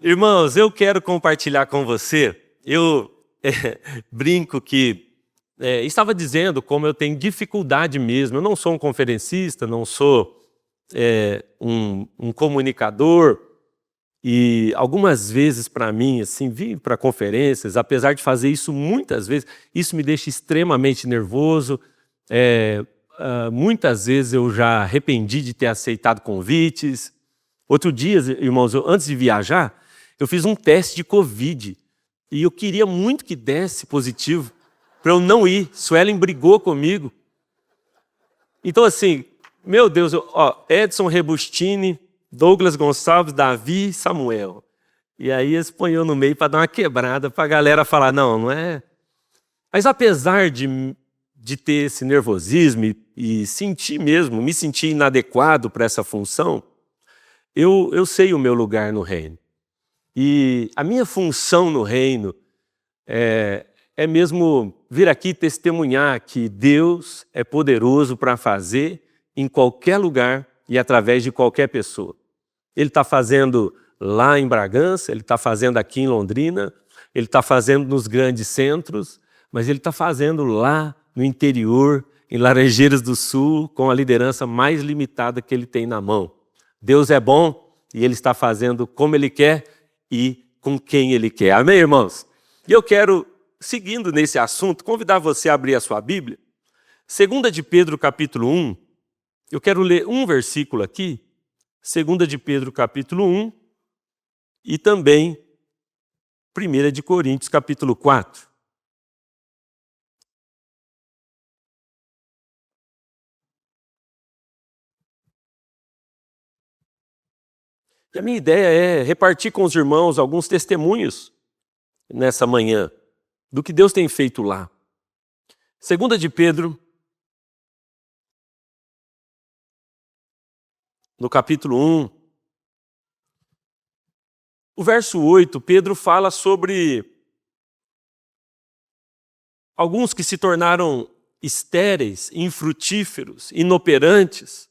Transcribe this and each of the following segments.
Irmãos, eu quero compartilhar com você. Eu brinco que estava dizendo como eu tenho dificuldade mesmo. Eu não sou um conferencista, não sou um comunicador. E algumas vezes para mim, assim, vir para conferências, apesar de fazer isso muitas vezes, isso me deixa extremamente nervoso. Muitas vezes eu já arrependi de ter aceitado convites. Outro dia, irmãos, antes de viajar, eu fiz um teste de Covid e eu queria muito que desse positivo para eu não ir. Suelen brigou comigo. Então, assim, meu Deus, Edson Rebustini, Douglas Gonçalves, Davi, Samuel. E aí eles põem eu no meio para dar uma quebrada, para a galera falar, não é... Mas apesar de ter esse nervosismo e me sentir inadequado para essa função, eu sei o meu lugar no reino. E a minha função no reino é mesmo vir aqui testemunhar que Deus é poderoso para fazer em qualquer lugar e através de qualquer pessoa. Ele está fazendo lá em Bragança, ele está fazendo aqui em Londrina, ele está fazendo nos grandes centros, mas ele está fazendo lá no interior, em Laranjeiras do Sul, com a liderança mais limitada que ele tem na mão. Deus é bom e ele está fazendo como ele quer e com quem ele quer. Amém, irmãos? E eu quero, seguindo nesse assunto, convidar você a abrir a sua Bíblia. 2 de Pedro, capítulo 1. Eu quero ler um versículo aqui. 2 de Pedro, capítulo 1. E também 1 de Coríntios, capítulo 4. E a minha ideia é repartir com os irmãos alguns testemunhos nessa manhã do que Deus tem feito lá. 2 de Pedro, no capítulo 1, o verso 8, Pedro fala sobre alguns que se tornaram estéreis, infrutíferos, inoperantes.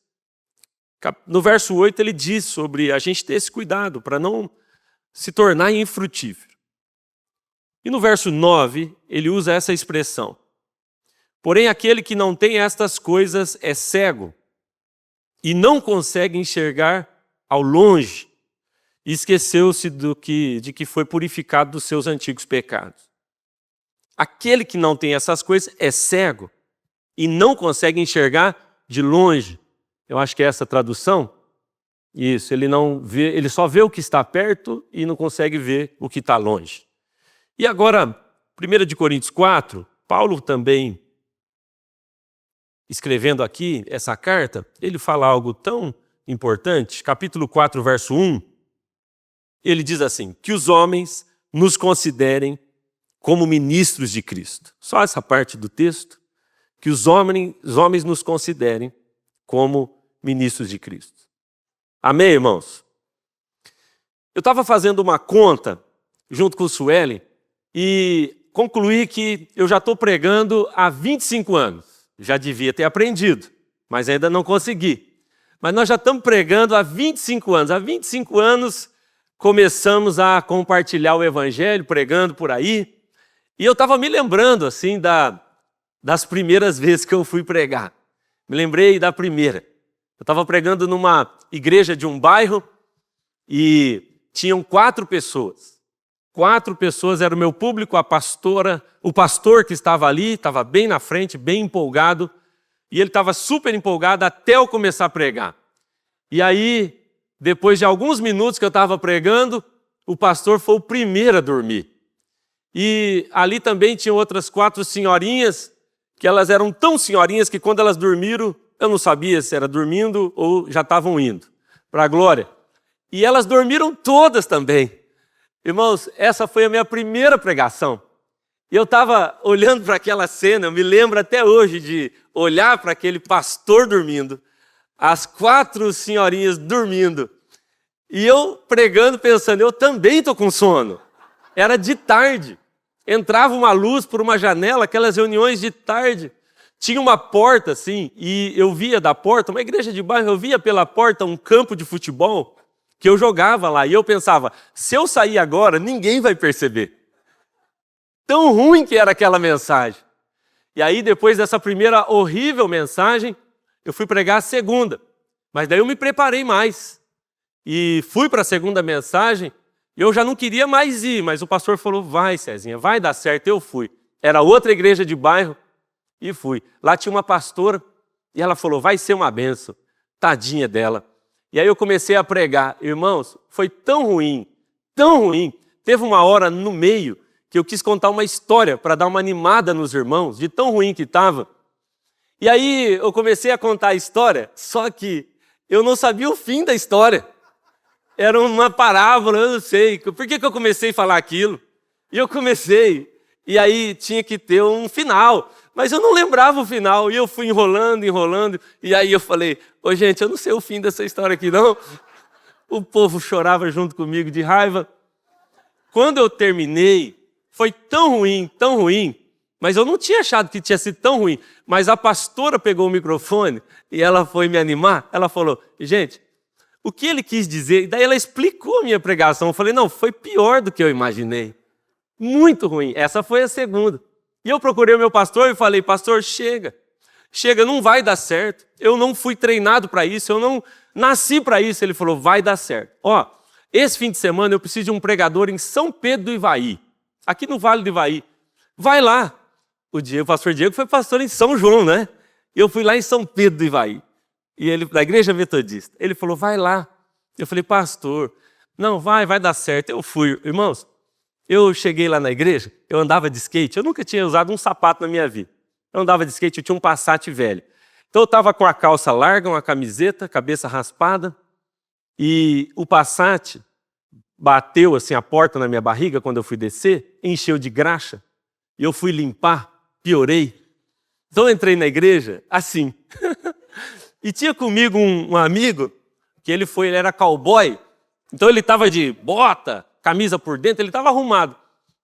No verso 8 ele diz sobre a gente ter esse cuidado para não se tornar infrutífero. E no verso 9 ele usa essa expressão. Porém aquele que não tem estas coisas é cego e não consegue enxergar ao longe e esqueceu-se de que foi purificado dos seus antigos pecados. Aquele que não tem essas coisas é cego e não consegue enxergar de longe. Eu acho que é essa tradução. Isso, ele não vê, ele só vê o que está perto e não consegue ver o que está longe. E agora, 1 de Coríntios 4, Paulo também, escrevendo aqui essa carta, ele fala algo tão importante. Capítulo 4, verso 1, ele diz assim, que os homens nos considerem como ministros de Cristo. Só essa parte do texto, que os homens nos considerem como ministros de Cristo. Amém, irmãos? Eu estava fazendo uma conta junto com o Suelen e concluí que eu já estou pregando há 25 anos. Já devia ter aprendido, mas ainda não consegui. Mas nós já estamos pregando há 25 anos. Há 25 anos começamos a compartilhar o Evangelho, pregando por aí. E eu estava me lembrando assim das primeiras vezes que eu fui pregar. Me lembrei da primeira. Eu estava pregando numa igreja de um bairro e tinham 4 pessoas. 4 pessoas era o meu público, a pastora, o pastor que estava ali, estava bem na frente, bem empolgado. E ele estava super empolgado até eu começar a pregar. E aí, depois de alguns minutos que eu estava pregando, o pastor foi o primeiro a dormir. E ali também tinham outras 4 senhorinhas, que elas eram tão senhorinhas que quando elas dormiram, eu não sabia se era dormindo ou já estavam indo para a glória. E elas dormiram todas também. Irmãos, essa foi a minha primeira pregação. E eu estava olhando para aquela cena, eu me lembro até hoje de olhar para aquele pastor dormindo, as 4 senhorinhas dormindo, e eu pregando pensando, eu também estou com sono. Era de tarde. Entrava uma luz por uma janela, aquelas reuniões de tarde. Tinha uma porta assim, e eu via da porta, uma igreja de bairro, eu via pela porta um campo de futebol, que eu jogava lá. E eu pensava, se eu sair agora, ninguém vai perceber. Tão ruim que era aquela mensagem. E aí, depois dessa primeira horrível mensagem, eu fui pregar a segunda. Mas daí eu me preparei mais. E fui para a segunda mensagem. Eu já não queria mais ir, mas o pastor falou, vai, Cezinha, vai dar certo. Eu fui. Era outra igreja de bairro e fui. Lá tinha uma pastora e ela falou, vai ser uma bênção. Tadinha dela. E aí eu comecei a pregar. Irmãos, foi tão ruim, tão ruim. Teve uma hora no meio que eu quis contar uma história para dar uma animada nos irmãos, de tão ruim que estava. E aí eu comecei a contar a história, só que eu não sabia o fim da história. Era uma parábola, eu não sei. Por que eu comecei a falar aquilo? E eu comecei, e aí tinha que ter um final. Mas eu não lembrava o final, e eu fui enrolando, e aí eu falei, ô gente, eu não sei o fim dessa história aqui não. O povo chorava junto comigo de raiva. Quando eu terminei, foi tão ruim, mas eu não tinha achado que tinha sido tão ruim. Mas a pastora pegou o microfone e ela foi me animar. Ela falou, gente, o que ele quis dizer? E daí ela explicou a minha pregação. Eu falei, não, foi pior do que eu imaginei. Muito ruim. Essa foi a segunda. E eu procurei o meu pastor e falei, pastor, chega, não vai dar certo. Eu não fui treinado para isso, eu não nasci para isso. Ele falou, vai dar certo. Ó, esse fim de semana eu preciso de um pregador em São Pedro do Ivaí, aqui no Vale do Ivaí. Vai lá. O pastor Diego foi pastor em São João, né? Eu fui lá em São Pedro do Ivaí, e ele, da igreja metodista. Ele falou, vai lá. Eu falei, pastor, não, vai dar certo. Eu fui. Irmãos, eu cheguei lá na igreja, eu andava de skate, eu nunca tinha usado um sapato na minha vida. Eu andava de skate, eu tinha um Passat velho. Então eu estava com a calça larga, uma camiseta, cabeça raspada, e o Passat bateu assim a porta na minha barriga quando eu fui descer, encheu de graxa, e eu fui limpar, piorei. Então eu entrei na igreja assim. E tinha comigo um amigo, que ele era cowboy, então ele estava de bota, camisa por dentro, ele estava arrumado.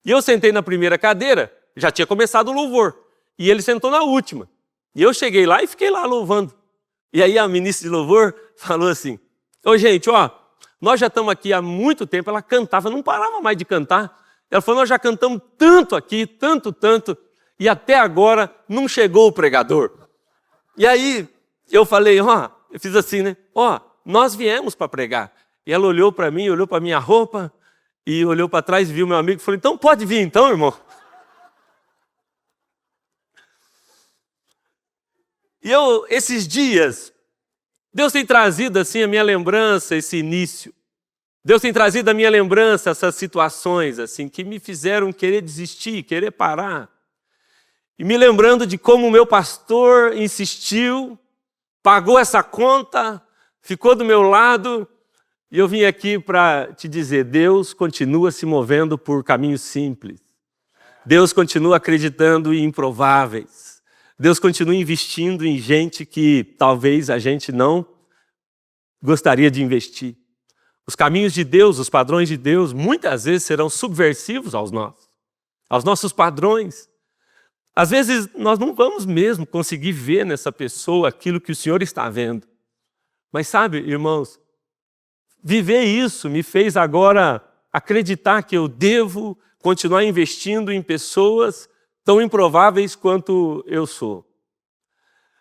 E eu sentei na primeira cadeira, já tinha começado o louvor, e ele sentou na última. E eu cheguei lá e fiquei lá louvando. E aí a ministra de louvor falou assim, ô gente, ó, nós já estamos aqui há muito tempo. Ela cantava, não parava mais de cantar. Ela falou, nós já cantamos tanto aqui, tanto, e até agora não chegou o pregador. E aí eu falei, ó, eu fiz assim, né? Ó, nós viemos para pregar. E ela olhou para mim, olhou para minha roupa, e olhou para trás e viu meu amigo e falou, então pode vir então, irmão. E esses dias, Deus tem trazido assim a minha lembrança, esse início. Deus tem trazido a minha lembrança essas situações assim que me fizeram querer desistir, querer parar. E me lembrando de como o meu pastor insistiu, pagou essa conta, ficou do meu lado. E eu vim aqui para te dizer, Deus continua se movendo por caminhos simples. Deus continua acreditando em improváveis. Deus continua investindo em gente que talvez a gente não gostaria de investir. Os caminhos de Deus, os padrões de Deus, muitas vezes serão subversivos aos nossos padrões. Às vezes nós não vamos mesmo conseguir ver nessa pessoa aquilo que o Senhor está vendo. Mas sabe, irmãos, viver isso me fez agora acreditar que eu devo continuar investindo em pessoas tão improváveis quanto eu sou.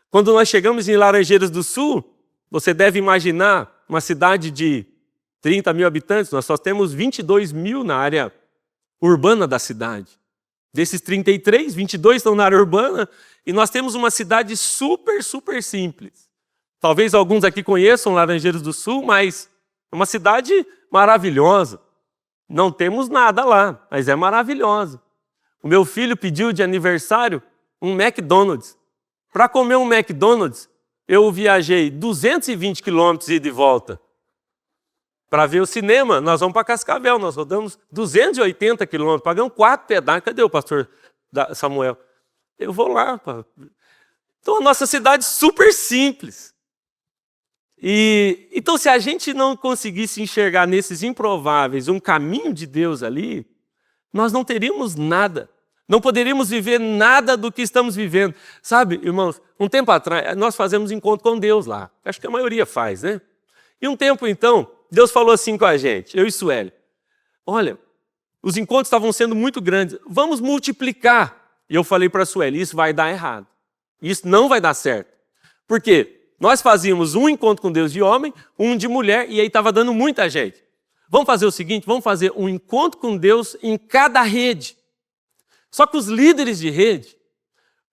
Quando nós chegamos em Laranjeiras do Sul, você deve imaginar uma cidade de 30 mil habitantes, nós só temos 22 mil na área urbana da cidade. Desses 33, 22 estão na área urbana, e nós temos uma cidade super simples. Talvez alguns aqui conheçam Laranjeiras do Sul, mas é uma cidade maravilhosa. Não temos nada lá, mas é maravilhosa. O meu filho pediu de aniversário um McDonald's. Para comer um McDonald's, eu viajei 220 quilômetros ida e volta. Para ver o cinema, nós vamos para Cascavel, nós rodamos 280 quilômetros, pagamos 4 pedágios. Cadê o pastor Samuel? Eu vou lá. Então, a nossa cidade é super simples. Então, se a gente não conseguisse enxergar nesses improváveis um caminho de Deus ali, nós não teríamos nada. Não poderíamos viver nada do que estamos vivendo. Sabe, irmãos, um tempo atrás, nós fazemos encontro com Deus lá. Acho que a maioria faz, né? E um tempo, então, Deus falou assim com a gente, eu e Sueli. Olha, os encontros estavam sendo muito grandes. Vamos multiplicar. E eu falei para a Sueli, isso vai dar errado. Isso não vai dar certo. Por quê? Nós fazíamos um encontro com Deus de homem, um de mulher, e aí estava dando muita gente. Vamos fazer o seguinte, vamos fazer um encontro com Deus em cada rede. Só que os líderes de rede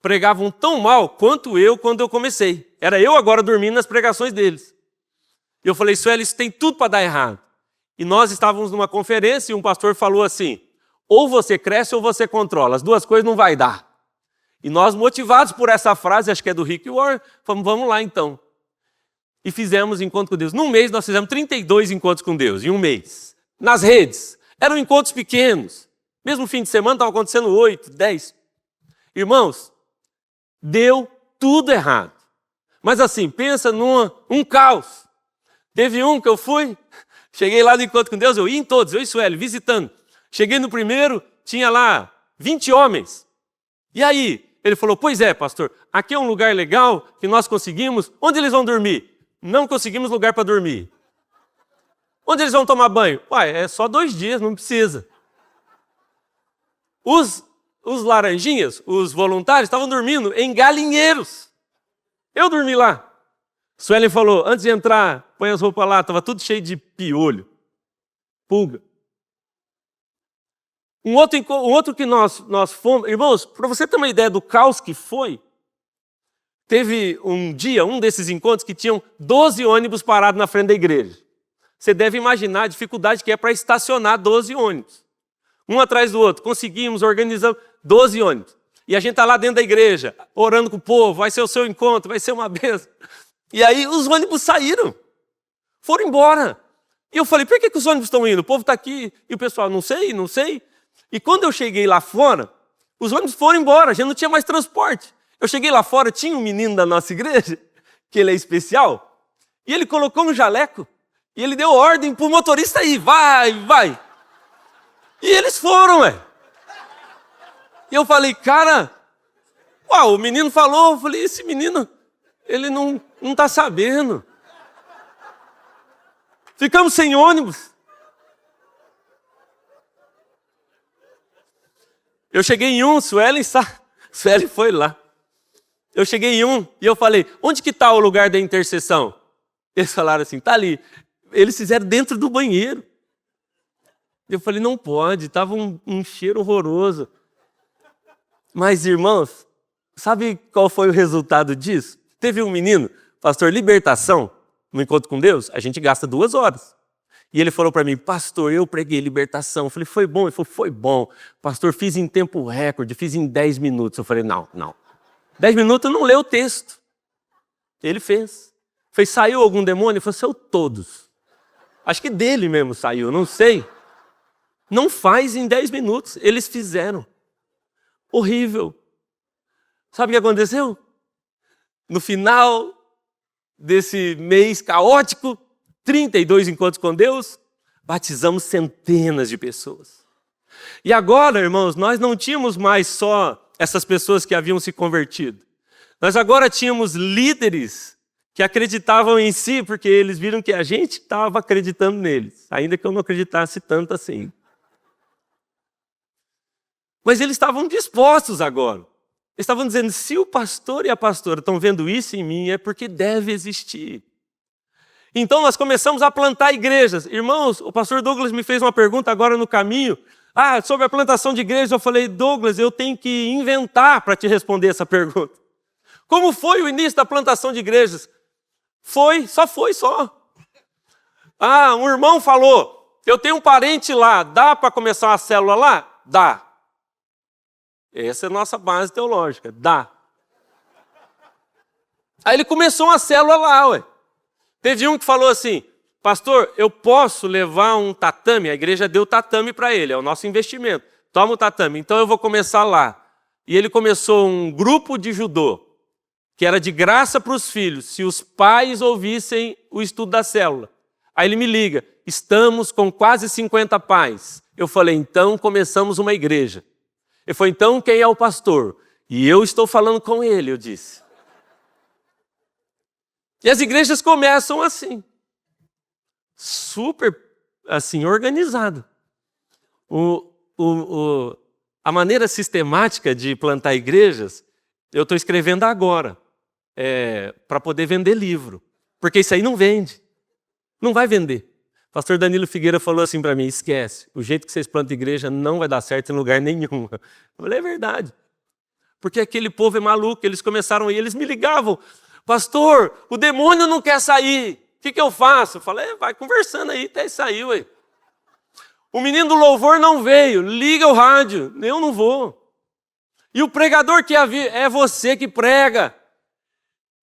pregavam tão mal quanto eu quando eu comecei. Era eu agora dormindo nas pregações deles. E eu falei, Sueli, isso tem tudo para dar errado. E nós estávamos numa conferência e um pastor falou assim, ou você cresce ou você controla, as duas coisas não vai dar. E nós, motivados por essa frase, acho que é do Rick Warren, falamos, vamos lá então. E fizemos encontro com Deus. Num mês nós fizemos 32 encontros com Deus, em um mês. Nas redes. Eram encontros pequenos. Mesmo fim de semana estava acontecendo 8, 10. Irmãos, deu tudo errado. Mas assim, pensa num caos. Teve um que eu fui, cheguei lá no encontro com Deus, eu ia em todos, eu e Sueli, visitando. Cheguei no primeiro, tinha lá 20 homens. E aí, ele falou, pois é, pastor, aqui é um lugar legal que nós conseguimos. Onde eles vão dormir? Não conseguimos lugar para dormir. Onde eles vão tomar banho? Uai, é só 2 dias, não precisa. Os laranjinhas, os voluntários, estavam dormindo em galinheiros. Eu dormi lá. Suelen falou, antes de entrar, põe as roupas lá, estava tudo cheio de piolho, pulga. Um outro que nós fomos, irmãos, para você ter uma ideia do caos que foi, teve um dia, um desses encontros, que tinham 12 ônibus parados na frente da igreja. Você deve imaginar a dificuldade que é para estacionar 12 ônibus. Um atrás do outro. Conseguimos, organizamos 12 ônibus. E a gente está lá dentro da igreja, orando com o povo, vai ser o seu encontro, vai ser uma bênção. E aí os ônibus saíram, foram embora. E eu falei, por que os ônibus estão indo? O povo está aqui. E o pessoal, não sei. E quando eu cheguei lá fora, os ônibus foram embora, a gente não tinha mais transporte. Eu cheguei lá fora, tinha um menino da nossa igreja, que ele é especial, e ele colocou um jaleco, e ele deu ordem para o motorista ir, vai. E eles foram, ué. E eu falei, cara, o menino falou, eu falei, esse menino, ele não está sabendo. Ficamos sem ônibus. Eu cheguei em um, Suelen foi lá. Eu cheguei em um e eu falei, onde que está o lugar da intercessão? Eles falaram assim, está ali. Eles fizeram dentro do banheiro. Eu falei, não pode, estava um cheiro horroroso. Mas, irmãos, sabe qual foi o resultado disso? Teve um menino, pastor, libertação, no encontro com Deus, a gente gasta 2 horas. E ele falou para mim, pastor, eu preguei libertação. Eu falei, foi bom? Ele falou, foi bom. Pastor, fiz em tempo recorde, fiz em 10 minutos. Eu falei, não. 10 minutos eu não leio o texto. Ele fez. Saiu algum demônio? Ele falou, saiu todos. Acho que dele mesmo saiu, não sei. Não faz em 10 minutos. Eles fizeram. Horrível. Sabe o que aconteceu? No final desse mês caótico, 32 encontros com Deus, batizamos centenas de pessoas. E agora, irmãos, nós não tínhamos mais só essas pessoas que haviam se convertido. Nós agora tínhamos líderes que acreditavam em si, porque eles viram que a gente estava acreditando neles, ainda que eu não acreditasse tanto assim. Mas eles estavam dispostos agora. Eles estavam dizendo, se o pastor e a pastora estão vendo isso em mim, é porque deve existir. Então nós começamos a plantar igrejas. Irmãos, o pastor Douglas me fez uma pergunta agora no caminho, sobre a plantação de igrejas. Eu falei, Douglas, eu tenho que inventar para te responder essa pergunta. Como foi o início da plantação de igrejas? Só. Um irmão falou, eu tenho um parente lá, dá para começar uma célula lá? Dá. Essa é a nossa base teológica, dá. Aí ele começou uma célula lá, ué. Teve um que falou assim, pastor, eu posso levar um tatame? A igreja deu tatame para ele, é o nosso investimento. Toma o tatame, então eu vou começar lá. E ele começou um grupo de judô, que era de graça para os filhos, se os pais ouvissem o estudo da célula. Aí ele me liga, estamos com quase 50 pais. Eu falei, então começamos uma igreja. Ele falou, então quem é o pastor? E eu estou falando com ele, eu disse. E as igrejas começam assim. super, assim, organizado. A maneira sistemática de plantar igrejas, eu estou escrevendo agora, para poder vender livro. Porque isso aí não vende. Não vai vender. O pastor Danilo Figueira falou assim para mim, esquece, o jeito que vocês plantam igreja não vai dar certo em lugar nenhum. Eu falei, é verdade. Porque aquele povo é maluco, eles começaram a ir, eles me ligavam, pastor, o demônio não quer sair, o que eu faço? Eu falei, vai conversando aí, até saiu aí. O menino do louvor não veio, liga o rádio, eu não vou. E o pregador que havia, é você que prega.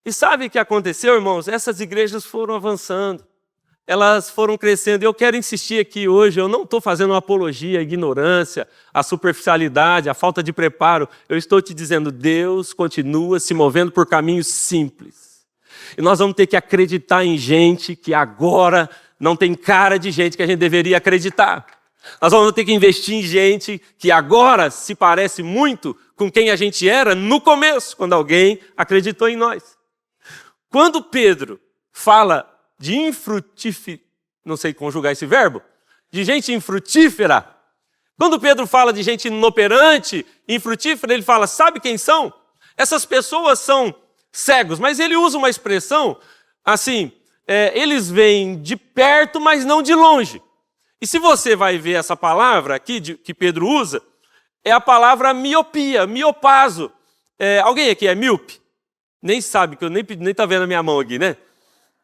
E sabe o que aconteceu, irmãos? Essas igrejas foram avançando. Elas foram crescendo. Eu quero insistir aqui hoje, eu não estou fazendo uma apologia à ignorância, à superficialidade, à falta de preparo. Eu estou te dizendo, Deus continua se movendo por caminhos simples. E nós vamos ter que acreditar em gente que agora não tem cara de gente que a gente deveria acreditar. Nós vamos ter que investir em gente que agora se parece muito com quem a gente era no começo, quando alguém acreditou em nós. Quando Pedro fala de infrutífera, não sei conjugar esse verbo, de gente infrutífera. Quando Pedro fala de gente inoperante, infrutífera, ele fala, sabe quem são? Essas pessoas são cegos, mas ele usa uma expressão assim, eles vêm de perto, mas não de longe. E se você vai ver essa palavra aqui que Pedro usa, é a palavra miopia, miopazo. Alguém aqui é míope? Nem sabe, que eu nem está vendo a minha mão aqui, né?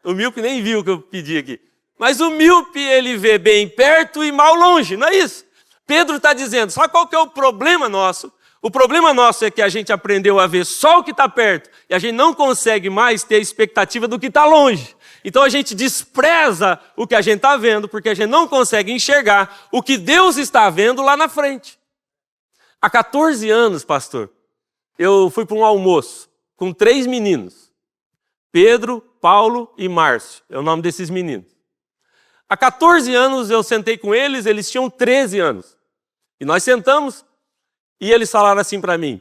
O míope nem viu o que eu pedi aqui. Mas o míope, ele vê bem perto e mal longe, não é isso? Pedro está dizendo, sabe qual que é o problema nosso? O problema nosso é que a gente aprendeu a ver só o que está perto e a gente não consegue mais ter a expectativa do que está longe. Então a gente despreza o que a gente está vendo porque a gente não consegue enxergar o que Deus está vendo lá na frente. Há 14 anos, pastor, eu fui para um almoço com 3 meninos. Pedro, Paulo e Márcio, é o nome desses meninos. Há 14 anos eu sentei com eles, eles tinham 13 anos. E nós sentamos e eles falaram assim para mim,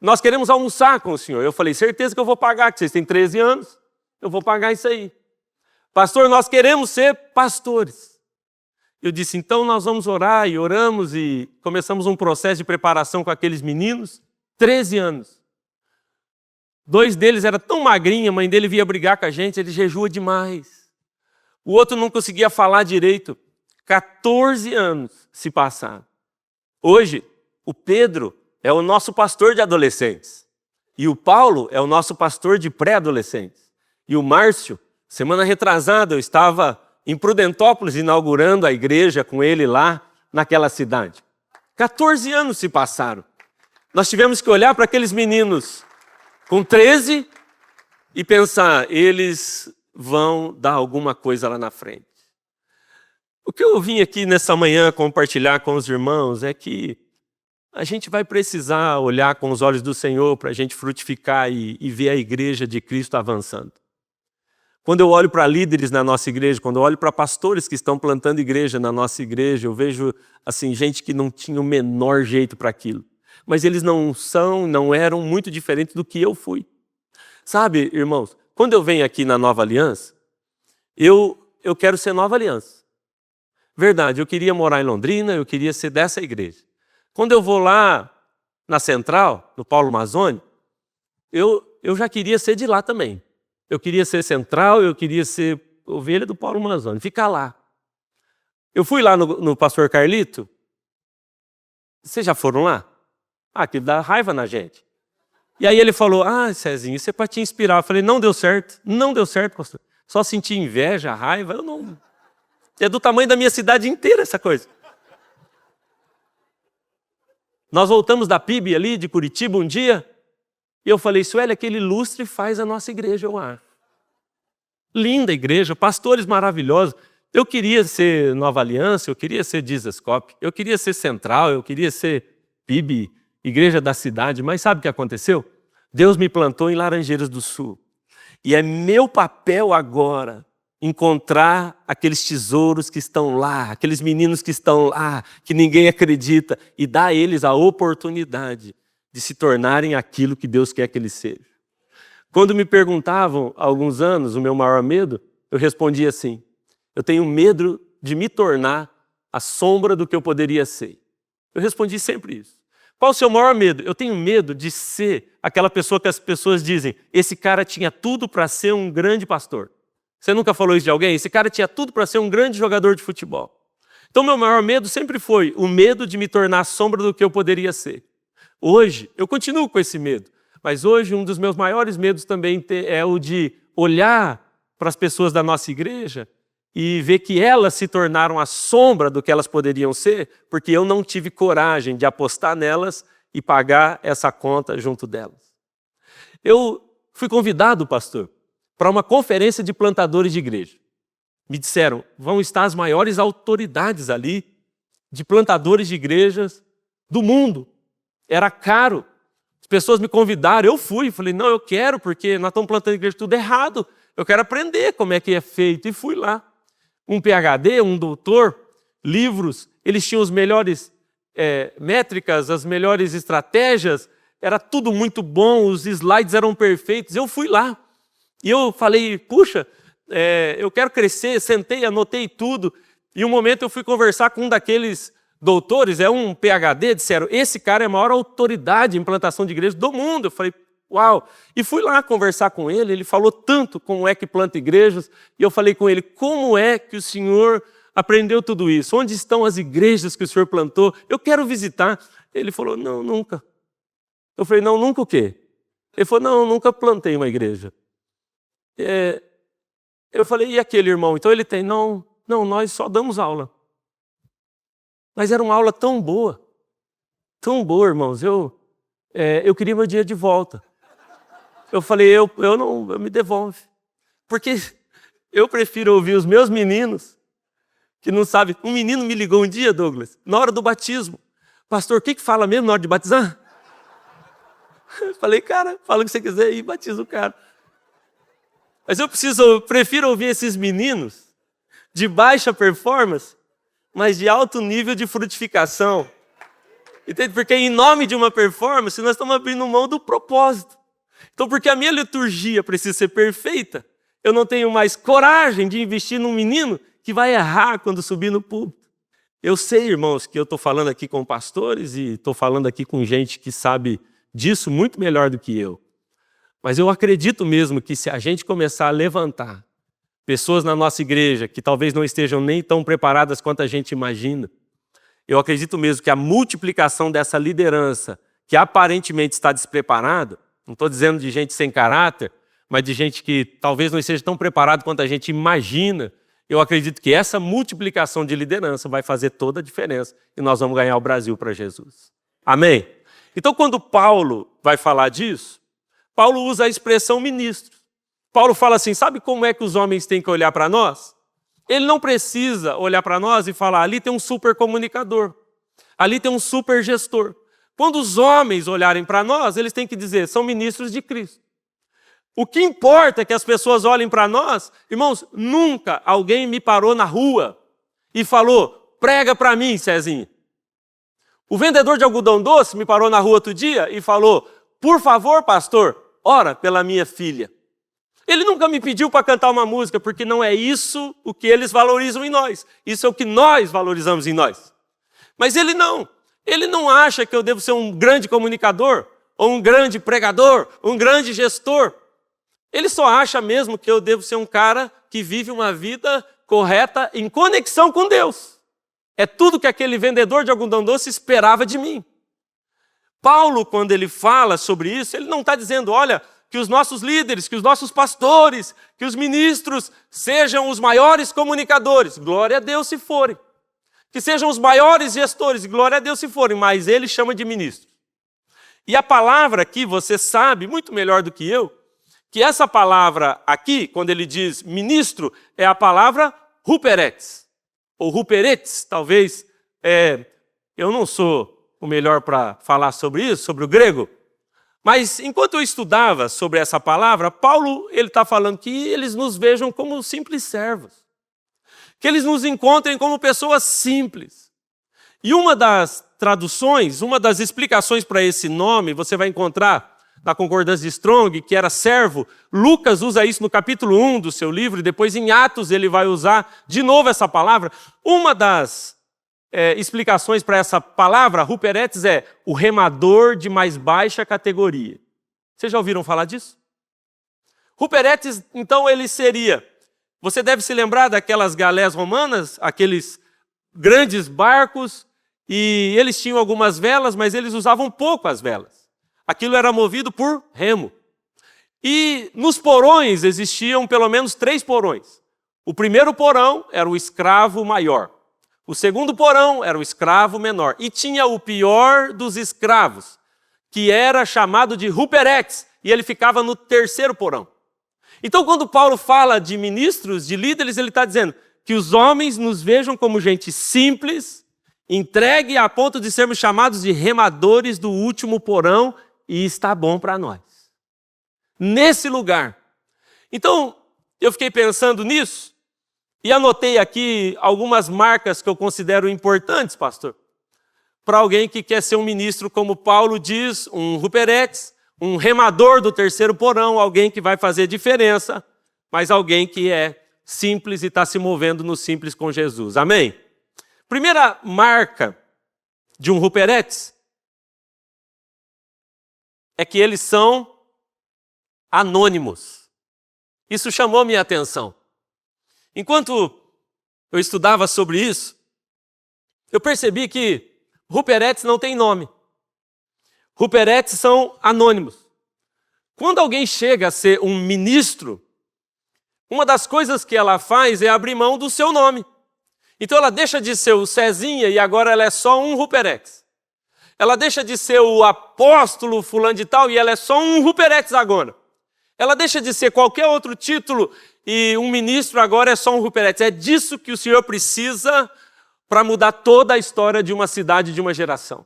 nós queremos almoçar com o senhor. Eu falei, certeza que eu vou pagar, que vocês têm 13 anos, eu vou pagar isso aí. Pastor, nós queremos ser pastores. Eu disse, então nós vamos orar, e oramos e começamos um processo de preparação com aqueles meninos, 13 anos. 2 deles era tão magrinho, a mãe dele vinha brigar com a gente, ele jejua demais. O outro não conseguia falar direito. 14 anos se passaram. Hoje, o Pedro é o nosso pastor de adolescentes. E o Paulo é o nosso pastor de pré-adolescentes. E o Márcio, semana retrasada, eu estava em Prudentópolis inaugurando a igreja com ele lá naquela cidade. 14 anos se passaram. Nós tivemos que olhar para aqueles meninos com 13 e pensar, eles vão dar alguma coisa lá na frente. O que eu vim aqui nessa manhã compartilhar com os irmãos é que a gente vai precisar olhar com os olhos do Senhor para a gente frutificar e ver a igreja de Cristo avançando. Quando eu olho para líderes na nossa igreja, quando eu olho para pastores que estão plantando igreja na nossa igreja, eu vejo assim, gente que não tinha o menor jeito para aquilo. Mas eles não eram muito diferentes do que eu fui. Sabe, irmãos, quando eu venho aqui na Nova Aliança, eu quero ser Nova Aliança. Verdade, eu queria morar em Londrina, eu queria ser dessa igreja. Quando eu vou lá na Central, no Paulo Mazzoni, eu já queria ser de lá também. Eu queria ser Central, eu queria ser ovelha do Paulo Mazzoni, ficar lá. Eu fui lá no pastor Carlito. Vocês já foram lá? Que dá raiva na gente. E aí ele falou, Cezinho, isso é para te inspirar. Eu falei, não deu certo, pastor. Só senti inveja, raiva, eu não... É do tamanho da minha cidade inteira essa coisa. Nós voltamos da PIB ali, de Curitiba, um dia, e eu falei, Sueli, aquele lustre faz a nossa igreja, eu acho. Linda igreja, pastores maravilhosos. Eu queria ser Nova Aliança, eu queria ser Jesus Cop, eu queria ser Central, eu queria ser PIB, igreja da cidade, mas sabe o que aconteceu? Deus me plantou em Laranjeiras do Sul. E é meu papel agora encontrar aqueles tesouros que estão lá, aqueles meninos que estão lá, que ninguém acredita, e dar a eles a oportunidade de se tornarem aquilo que Deus quer que eles sejam. Quando me perguntavam, há alguns anos, o meu maior medo, eu respondi assim: eu tenho medo de me tornar a sombra do que eu poderia ser. Eu respondi sempre isso. Qual o seu maior medo? Eu tenho medo de ser aquela pessoa que as pessoas dizem: esse cara tinha tudo para ser um grande pastor. Você nunca falou isso de alguém? Esse cara tinha tudo para ser um grande jogador de futebol. Então, meu maior medo sempre foi o medo de me tornar a sombra do que eu poderia ser. Hoje, eu continuo com esse medo, mas hoje um dos meus maiores medos também é o de olhar para as pessoas da nossa igreja e ver que elas se tornaram a sombra do que elas poderiam ser, porque eu não tive coragem de apostar nelas e pagar essa conta junto delas. Eu fui convidado, pastor, para uma conferência de plantadores de igreja. Me disseram: vão estar as maiores autoridades ali, de plantadores de igrejas do mundo. Era caro. As pessoas me convidaram, eu fui. Falei: não, eu quero, porque nós estamos plantando igreja tudo errado. Eu quero aprender como é que é feito. E fui lá. Um PhD, um doutor, livros, eles tinham as melhores métricas, as melhores estratégias. Era tudo muito bom, os slides eram perfeitos. Eu fui lá. E eu falei: puxa, eu quero crescer. Sentei, anotei tudo. E um momento eu fui conversar com um daqueles doutores, um PhD, disseram: esse cara é a maior autoridade em plantação de igreja do mundo. Eu falei: uau! E fui lá conversar com ele, ele falou tanto como é que planta igrejas, e eu falei com ele: como é que o senhor aprendeu tudo isso? Onde estão as igrejas que o senhor plantou? Eu quero visitar. Ele falou: não, nunca. Eu falei: não, nunca o quê? Ele falou: não, nunca plantei uma igreja. Eu falei: e aquele irmão? Então ele tem: não, nós só damos aula. Mas era uma aula tão boa, irmãos. Eu queria meu dinheiro de volta. Eu falei: eu me devolve. Porque eu prefiro ouvir os meus meninos, que não sabem. Um menino me ligou um dia, Douglas, na hora do batismo: pastor, o que fala mesmo na hora de batizar? Eu falei: cara, fala o que você quiser e batiza o cara. Mas eu prefiro ouvir esses meninos de baixa performance, mas de alto nível de frutificação. Entende? Porque em nome de uma performance, nós estamos abrindo mão do propósito. Então, porque a minha liturgia precisa ser perfeita, eu não tenho mais coragem de investir num menino que vai errar quando subir no púlpito. Eu sei, irmãos, que eu estou falando aqui com pastores e estou falando aqui com gente que sabe disso muito melhor do que eu. Mas eu acredito mesmo que se a gente começar a levantar pessoas na nossa igreja que talvez não estejam nem tão preparadas quanto a gente imagina, eu acredito mesmo que a multiplicação dessa liderança, que aparentemente está despreparada, não estou dizendo de gente sem caráter, mas de gente que talvez não esteja tão preparada quanto a gente imagina, eu acredito que essa multiplicação de liderança vai fazer toda a diferença e nós vamos ganhar o Brasil para Jesus. Amém? Então, quando Paulo vai falar disso, Paulo usa a expressão ministro. Paulo fala assim: sabe como é que os homens têm que olhar para nós? Ele não precisa olhar para nós e falar: ali tem um super comunicador, ali tem um super gestor. Quando os homens olharem para nós, eles têm que dizer: são ministros de Cristo. O que importa é que as pessoas olhem para nós. Irmãos, nunca alguém me parou na rua e falou: prega para mim, Cezinha. O vendedor de algodão doce me parou na rua outro dia e falou: por favor, pastor, ora pela minha filha. Ele nunca me pediu para cantar uma música, porque não é isso o que eles valorizam em nós. Isso é o que nós valorizamos em nós. Mas ele não acha que eu devo ser um grande comunicador, ou um grande pregador, um grande gestor. Ele só acha mesmo que eu devo ser um cara que vive uma vida correta em conexão com Deus. É tudo que aquele vendedor de algodão doce esperava de mim. Paulo, quando ele fala sobre isso, ele não está dizendo: olha, que os nossos líderes, que os nossos pastores, que os ministros sejam os maiores comunicadores. Glória a Deus se forem. Que sejam os maiores gestores. Glória a Deus se forem. Mas ele chama de ministro. E a palavra aqui, você sabe muito melhor do que eu, que essa palavra aqui, quando ele diz ministro, é a palavra huperetes. Ou huperetes, talvez. Eu não sou o melhor para falar sobre isso, sobre o grego. Mas enquanto eu estudava sobre essa palavra, Paulo está falando que eles nos vejam como simples servos. Que eles nos encontrem como pessoas simples. E uma das traduções, uma das explicações para esse nome, você vai encontrar da concordância de Strong, que era servo. Lucas usa isso no capítulo 1 do seu livro, e depois em Atos ele vai usar de novo essa palavra. Uma das explicações para essa palavra, huperetes, é o remador de mais baixa categoria. Vocês já ouviram falar disso? Huperetes, então, ele seria... Você deve se lembrar daquelas galés romanas, aqueles grandes barcos, e eles tinham algumas velas, mas eles usavam pouco as velas. Aquilo era movido por remo. E nos porões existiam pelo menos 3 porões. O primeiro porão era o escravo maior. O segundo porão era o escravo menor. E tinha o pior dos escravos, que era chamado de huperetes, e ele ficava no terceiro porão. Então, quando Paulo fala de ministros, de líderes, ele está dizendo que os homens nos vejam como gente simples, entregue a ponto de sermos chamados de remadores do último porão, e está bom para nós. Nesse lugar. Então, eu fiquei pensando nisso, e anotei aqui algumas marcas que eu considero importantes, pastor, para alguém que quer ser um ministro, como Paulo diz, um huperetes, um remador do terceiro porão, alguém que vai fazer diferença, mas alguém que é simples e está se movendo no simples com Jesus. Amém? Primeira marca de um huperetes é que eles são anônimos. Isso chamou minha atenção. Enquanto eu estudava sobre isso, eu percebi que huperetes não tem nome. Huperetes são anônimos. Quando alguém chega a ser um ministro, uma das coisas que ela faz é abrir mão do seu nome. Então ela deixa de ser o Cezinha e agora ela é só um huperetes. Ela deixa de ser o apóstolo fulano de tal e ela é só um huperetes agora. Ela deixa de ser qualquer outro título e um ministro agora é só um huperetes. É disso que o Senhor precisa para mudar toda a história de uma cidade, de uma geração.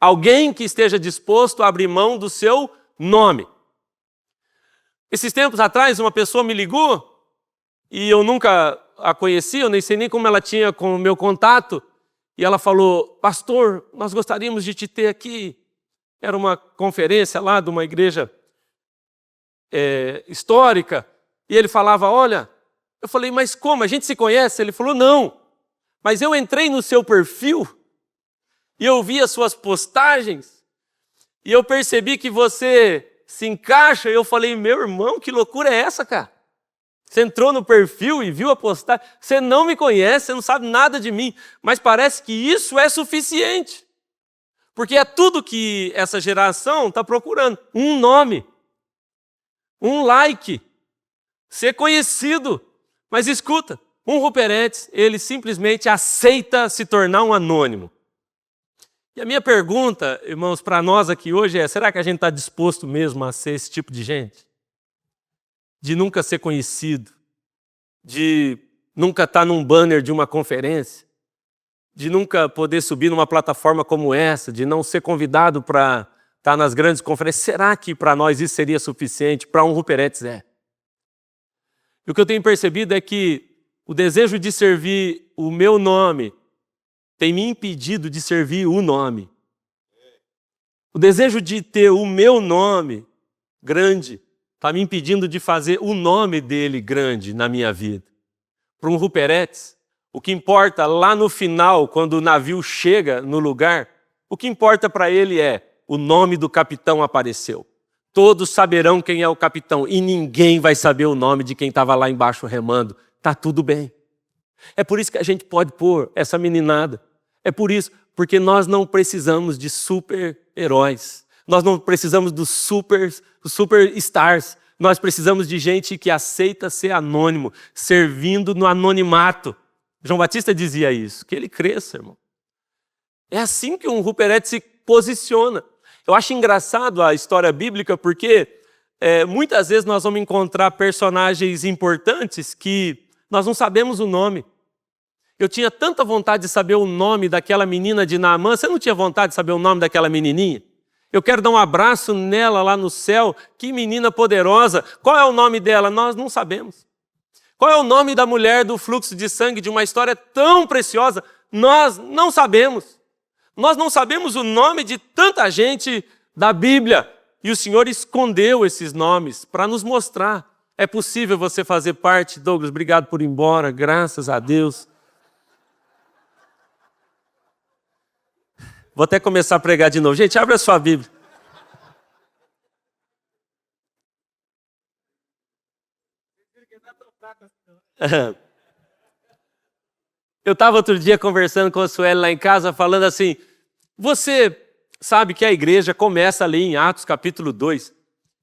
Alguém que esteja disposto a abrir mão do seu nome. Esses tempos atrás, uma pessoa me ligou e eu nunca a conheci, eu nem sei nem como ela tinha com o meu contato. E ela falou, pastor, nós gostaríamos de te ter aqui. Era uma conferência lá de uma igreja histórica. E ele falava, olha, eu falei, mas como? A gente se conhece? Ele falou, não, mas eu entrei no seu perfil e eu vi as suas postagens e eu percebi que você se encaixa. E eu falei, meu irmão, que loucura é essa, cara? Você entrou no perfil e viu a postagem. Você não me conhece, você não sabe nada de mim. Mas parece que isso é suficiente. Porque é tudo que essa geração está procurando. Um nome, um like, ser conhecido. Mas escuta, um huperetes, ele simplesmente aceita se tornar um anônimo. E a minha pergunta, irmãos, para nós aqui hoje é, será que a gente está disposto mesmo a ser esse tipo de gente? De nunca ser conhecido, de nunca estar num banner de uma conferência, de nunca poder subir numa plataforma como essa, de não ser convidado para estar nas grandes conferências. Será que para nós isso seria suficiente? Para um huperetes é. E o que eu tenho percebido é que o desejo de servir o meu nome tem me impedido de servir o nome. O desejo de ter o meu nome grande está me impedindo de fazer o nome dele grande na minha vida. Para um huperetes, o que importa lá no final, quando o navio chega no lugar, o que importa para ele é o nome do capitão apareceu. Todos saberão quem é o capitão e ninguém vai saber o nome de quem estava lá embaixo remando. Está tudo bem. É por isso que a gente pode pôr essa meninada. É por isso, porque nós não precisamos de super-heróis. Nós não precisamos dos superstars. Nós precisamos de gente que aceita ser anônimo, servindo no anonimato. João Batista dizia isso, que ele cresça, irmão. É assim que um huperetes se posiciona. Eu acho engraçado a história bíblica porque muitas vezes nós vamos encontrar personagens importantes que nós não sabemos o nome. Eu tinha tanta vontade de saber o nome daquela menina de Naamã. Você não tinha vontade de saber o nome daquela menininha? Eu quero dar um abraço nela lá no céu. Que menina poderosa. Qual é o nome dela? Nós não sabemos. Qual é o nome da mulher do fluxo de sangue de uma história tão preciosa? Nós não sabemos. Nós não sabemos o nome de tanta gente da Bíblia. E o Senhor escondeu esses nomes para nos mostrar. É possível você fazer parte. Douglas, obrigado por ir embora, graças a Deus. Vou até começar a pregar de novo. Gente, abre a sua Bíblia. Eu estava outro dia conversando com a Sueli lá em casa, falando assim, você sabe que a igreja começa ali em Atos capítulo 2,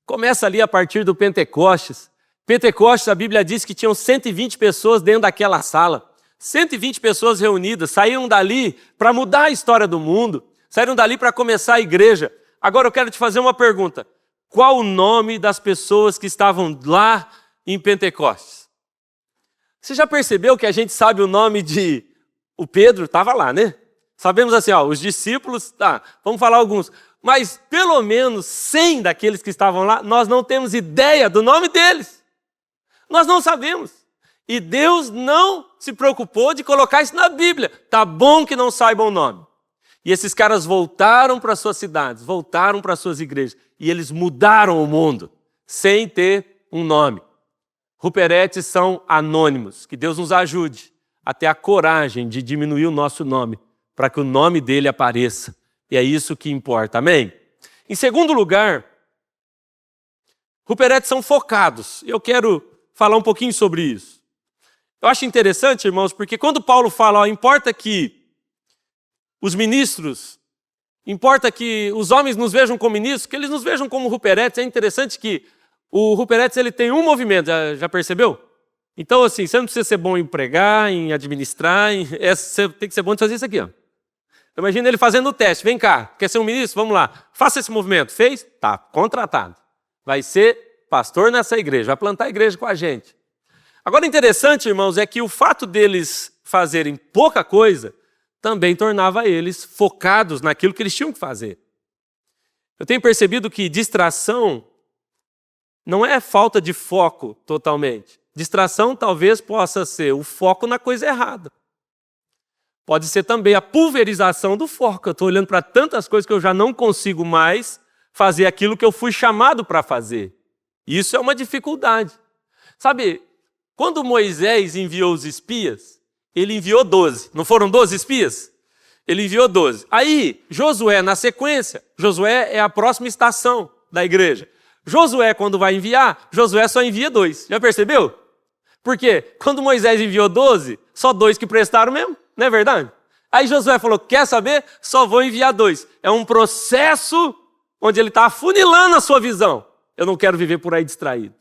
começa ali a partir do Pentecostes. Pentecostes, a Bíblia diz que tinham 120 pessoas dentro daquela sala, 120 pessoas reunidas, saíram dali para mudar a história do mundo, saíram dali para começar a igreja. Agora eu quero te fazer uma pergunta, qual o nome das pessoas que estavam lá em Pentecostes? Você já percebeu que a gente sabe o nome de... O Pedro estava lá, né? Sabemos assim, os discípulos, vamos falar alguns. Mas pelo menos 100 daqueles que estavam lá, nós não temos ideia do nome deles. Nós não sabemos. E Deus não se preocupou de colocar isso na Bíblia. Tá bom que não saibam o nome. E esses caras voltaram para suas cidades, voltaram para suas igrejas. E eles mudaram o mundo, sem ter um nome. Ruperetes são anônimos. Que Deus nos ajude a ter a coragem de diminuir o nosso nome, para que o nome dele apareça. E é isso que importa, amém? Em segundo lugar, Ruperetes são focados. Eu quero falar um pouquinho sobre isso. Eu acho interessante, irmãos, porque quando Paulo fala, importa que os ministros, importa que os homens nos vejam como ministros, que eles nos vejam como Ruperetes. É interessante que o Ruperetes ele tem um movimento, já percebeu? Então, assim, você não precisa ser bom em pregar, em administrar, você tem que ser bom de fazer isso aqui. Imagina ele fazendo o teste, vem cá, quer ser um ministro? Vamos lá, faça esse movimento. Fez? Tá, contratado. Vai ser pastor nessa igreja, vai plantar a igreja com a gente. Agora, interessante, irmãos, é que o fato deles fazerem pouca coisa também tornava eles focados naquilo que eles tinham que fazer. Eu tenho percebido que distração não é falta de foco totalmente. Distração talvez possa ser o foco na coisa errada. Pode ser também a pulverização do foco. Eu estou olhando para tantas coisas que eu já não consigo mais fazer aquilo que eu fui chamado para fazer. Isso é uma dificuldade. Sabe, quando Moisés enviou os espias, ele enviou 12. Não foram 12 espias? Ele enviou 12. Aí, Josué, na sequência, Josué é a próxima estação da igreja. Josué, quando vai enviar, Josué só envia 2. Já percebeu? Porque quando Moisés enviou 12, só 2 que prestaram mesmo, não é verdade? Aí Josué falou, quer saber? Só vou enviar 2. É um processo onde ele está afunilando a sua visão. Eu não quero viver por aí distraído.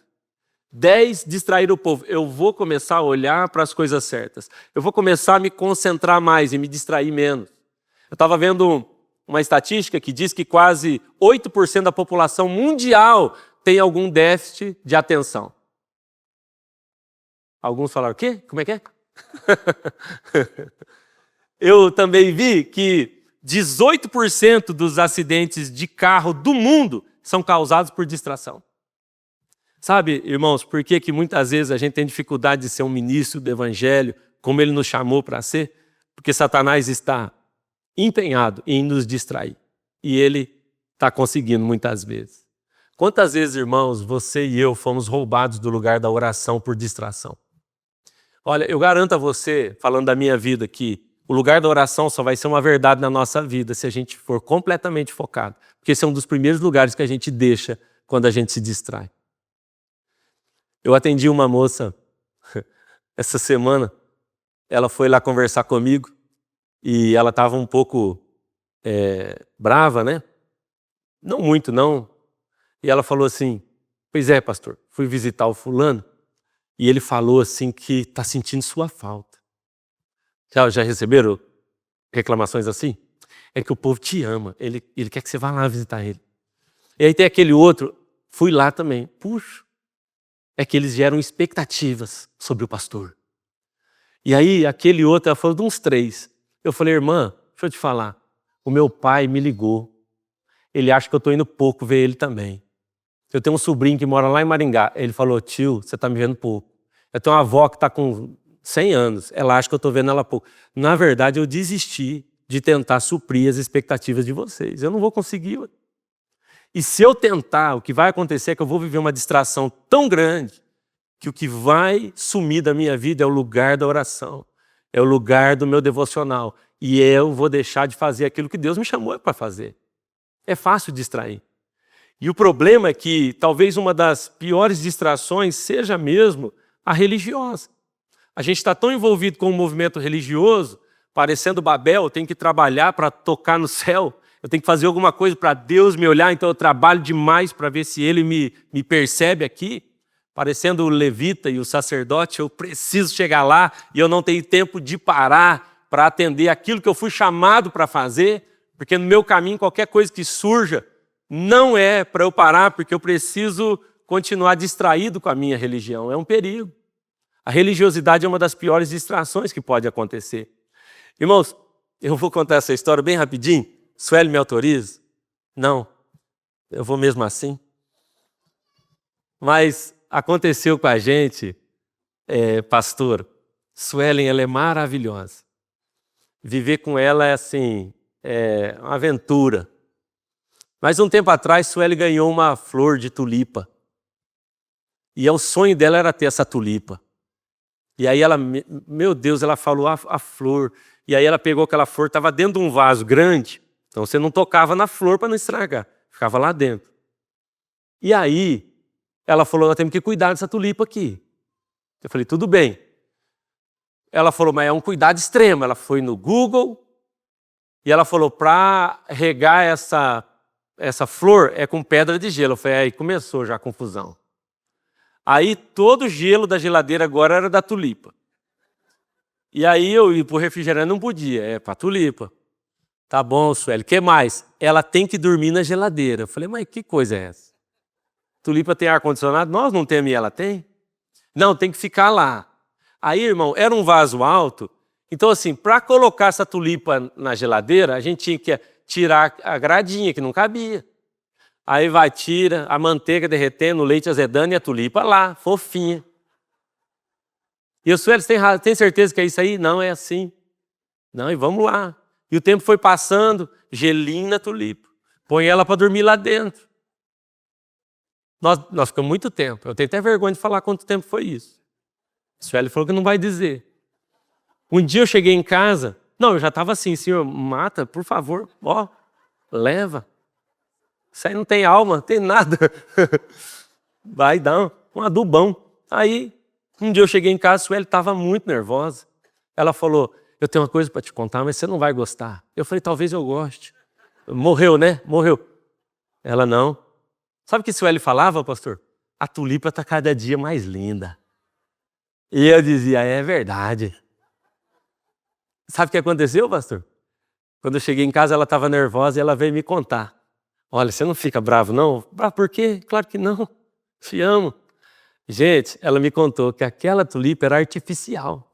10, distrair o povo. Eu vou começar a olhar para as coisas certas. Eu vou começar a me concentrar mais e me distrair menos. Eu estava vendo uma estatística que diz que quase 8% da população mundial tem algum déficit de atenção. Alguns falaram, o quê? Como é que é? Eu também vi que 18% dos acidentes de carro do mundo são causados por distração. Sabe, irmãos, por que muitas vezes a gente tem dificuldade de ser um ministro do evangelho, como ele nos chamou para ser? Porque Satanás está empenhado em nos distrair. E ele está conseguindo muitas vezes. Quantas vezes, irmãos, você e eu fomos roubados do lugar da oração por distração? Olha, eu garanto a você, falando da minha vida, que o lugar da oração só vai ser uma verdade na nossa vida se a gente for completamente focado. Porque esse é um dos primeiros lugares que a gente deixa quando a gente se distrai. Eu atendi uma moça essa semana, ela foi lá conversar comigo e ela estava um pouco brava, né? Não muito, não. E ela falou assim, pois é, pastor, fui visitar o fulano e ele falou assim que está sentindo sua falta. Já receberam reclamações assim? É que o povo te ama, ele quer que você vá lá visitar ele. E aí tem aquele outro, fui lá também. Puxa, é que eles geram expectativas sobre o pastor. E aí aquele outro, ela falou de uns 3. Eu falei, irmã, deixa eu te falar, o meu pai me ligou. Ele acha que eu estou indo pouco ver ele também. Eu tenho um sobrinho que mora lá em Maringá. Ele falou, tio, você está me vendo pouco. Eu tenho uma avó que está com 100 anos. Ela acha que eu estou vendo ela pouco. Na verdade, eu desisti de tentar suprir as expectativas de vocês. Eu não vou conseguir. E se eu tentar, o que vai acontecer é que eu vou viver uma distração tão grande que o que vai sumir da minha vida é o lugar da oração, é o lugar do meu devocional. E eu vou deixar de fazer aquilo que Deus me chamou para fazer. É fácil distrair. E o problema é que talvez uma das piores distrações seja mesmo a religiosa. A gente está tão envolvido com o movimento religioso, parecendo Babel, eu tenho que trabalhar para tocar no céu, eu tenho que fazer alguma coisa para Deus me olhar, então eu trabalho demais para ver se Ele me percebe aqui. Parecendo o levita e o sacerdote, eu preciso chegar lá e eu não tenho tempo de parar para atender aquilo que eu fui chamado para fazer, porque no meu caminho qualquer coisa que surja não é para eu parar, porque eu preciso continuar distraído com a minha religião. É um perigo. A religiosidade é uma das piores distrações que pode acontecer. Irmãos, eu vou contar essa história bem rapidinho. Sueli me autoriza? Não. Eu vou mesmo assim. Mas aconteceu com a gente, pastor, Suelen, ela é maravilhosa. Viver com ela é assim, uma aventura. Mas um tempo atrás, Sueli ganhou uma flor de tulipa. E o sonho dela era ter essa tulipa. E aí ela, meu Deus, ela falou a flor. E aí ela pegou aquela flor, estava dentro de um vaso grande. Então você não tocava na flor para não estragar. Ficava lá dentro. E aí ela falou, nós temos que cuidar dessa tulipa aqui. Eu falei, tudo bem. Ela falou, mas é um cuidado extremo. Ela foi no Google e ela falou, para regar essa flor é com pedra de gelo. Eu falei, aí começou já a confusão. Aí todo o gelo da geladeira agora era da tulipa. E aí eu ir para o refrigerante não podia, é para a tulipa. Tá bom, Sueli, o que mais? Ela tem que dormir na geladeira. Eu falei, mas que coisa é essa? Tulipa tem ar-condicionado? Nós não temos e ela tem? Não, tem que ficar lá. Aí, irmão, era um vaso alto. Então, assim, para colocar essa tulipa na geladeira, a gente tinha que tirar a gradinha, que não cabia. Aí vai, tira, a manteiga derretendo, o leite azedando e a tulipa lá, fofinha. E o Sueli, você tem certeza que é isso aí? Não, é assim. Não, e vamos lá. E o tempo foi passando, gelinho na tulipa. Põe ela para dormir lá dentro. Nós ficamos muito tempo. Eu tenho até vergonha de falar quanto tempo foi isso. O Sueli falou que não vai dizer. Um dia eu cheguei em casa, não, eu já estava assim, senhor, mata, por favor, ó, leva. Isso aí não tem alma, não tem nada. Vai dar um adubão. Aí, um dia eu cheguei em casa, a Sueli estava muito nervosa. Ela falou, eu tenho uma coisa para te contar, mas você não vai gostar. Eu falei, talvez eu goste. Morreu, né? Morreu. Ela, não. Sabe o que Sueli falava, pastor? A tulipa está cada dia mais linda. E eu dizia, é verdade. Sabe o que aconteceu, pastor? Quando eu cheguei em casa, ela estava nervosa e ela veio me contar. Olha, você não fica bravo, não? Bravo por quê? Claro que não. Te amo. Gente, ela me contou que aquela tulipa era artificial.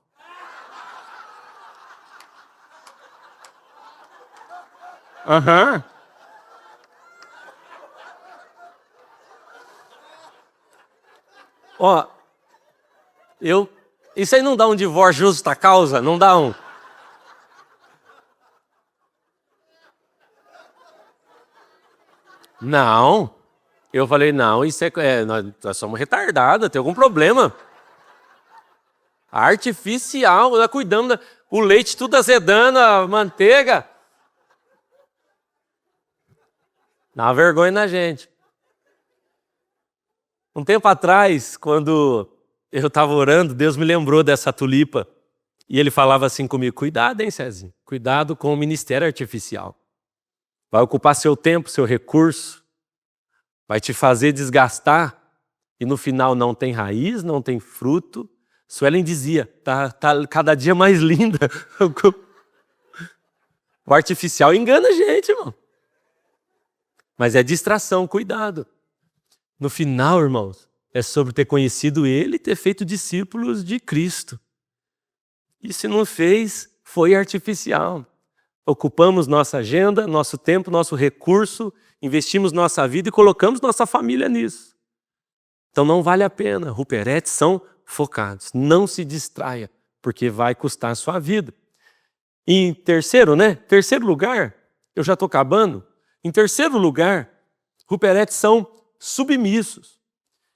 Aham. Ó, isso aí não dá um divórcio justa causa? Não dá um? Não. Eu falei, não, isso nós somos retardados, tem algum problema. Artificial, ela cuidando, o leite tudo azedando, a manteiga. Dá uma vergonha na gente. Um tempo atrás, quando eu estava orando, Deus me lembrou dessa tulipa. E ele falava assim comigo, cuidado, hein, Cezinho? Cuidado com o ministério artificial. Vai ocupar seu tempo, seu recurso, vai te fazer desgastar e no final não tem raiz, não tem fruto. Suelen dizia, tá cada dia mais linda. O artificial engana a gente, irmão. Mas é distração, cuidado. No final, irmãos, é sobre ter conhecido Ele e ter feito discípulos de Cristo. E se não fez, foi artificial. Ocupamos nossa agenda, nosso tempo, nosso recurso, investimos nossa vida e colocamos nossa família nisso. Então não vale a pena. Ruperetes são focados. Não se distraia, porque vai custar a sua vida. E em terceiro lugar, eu já estou acabando. Em terceiro lugar, Ruperetes são submissos.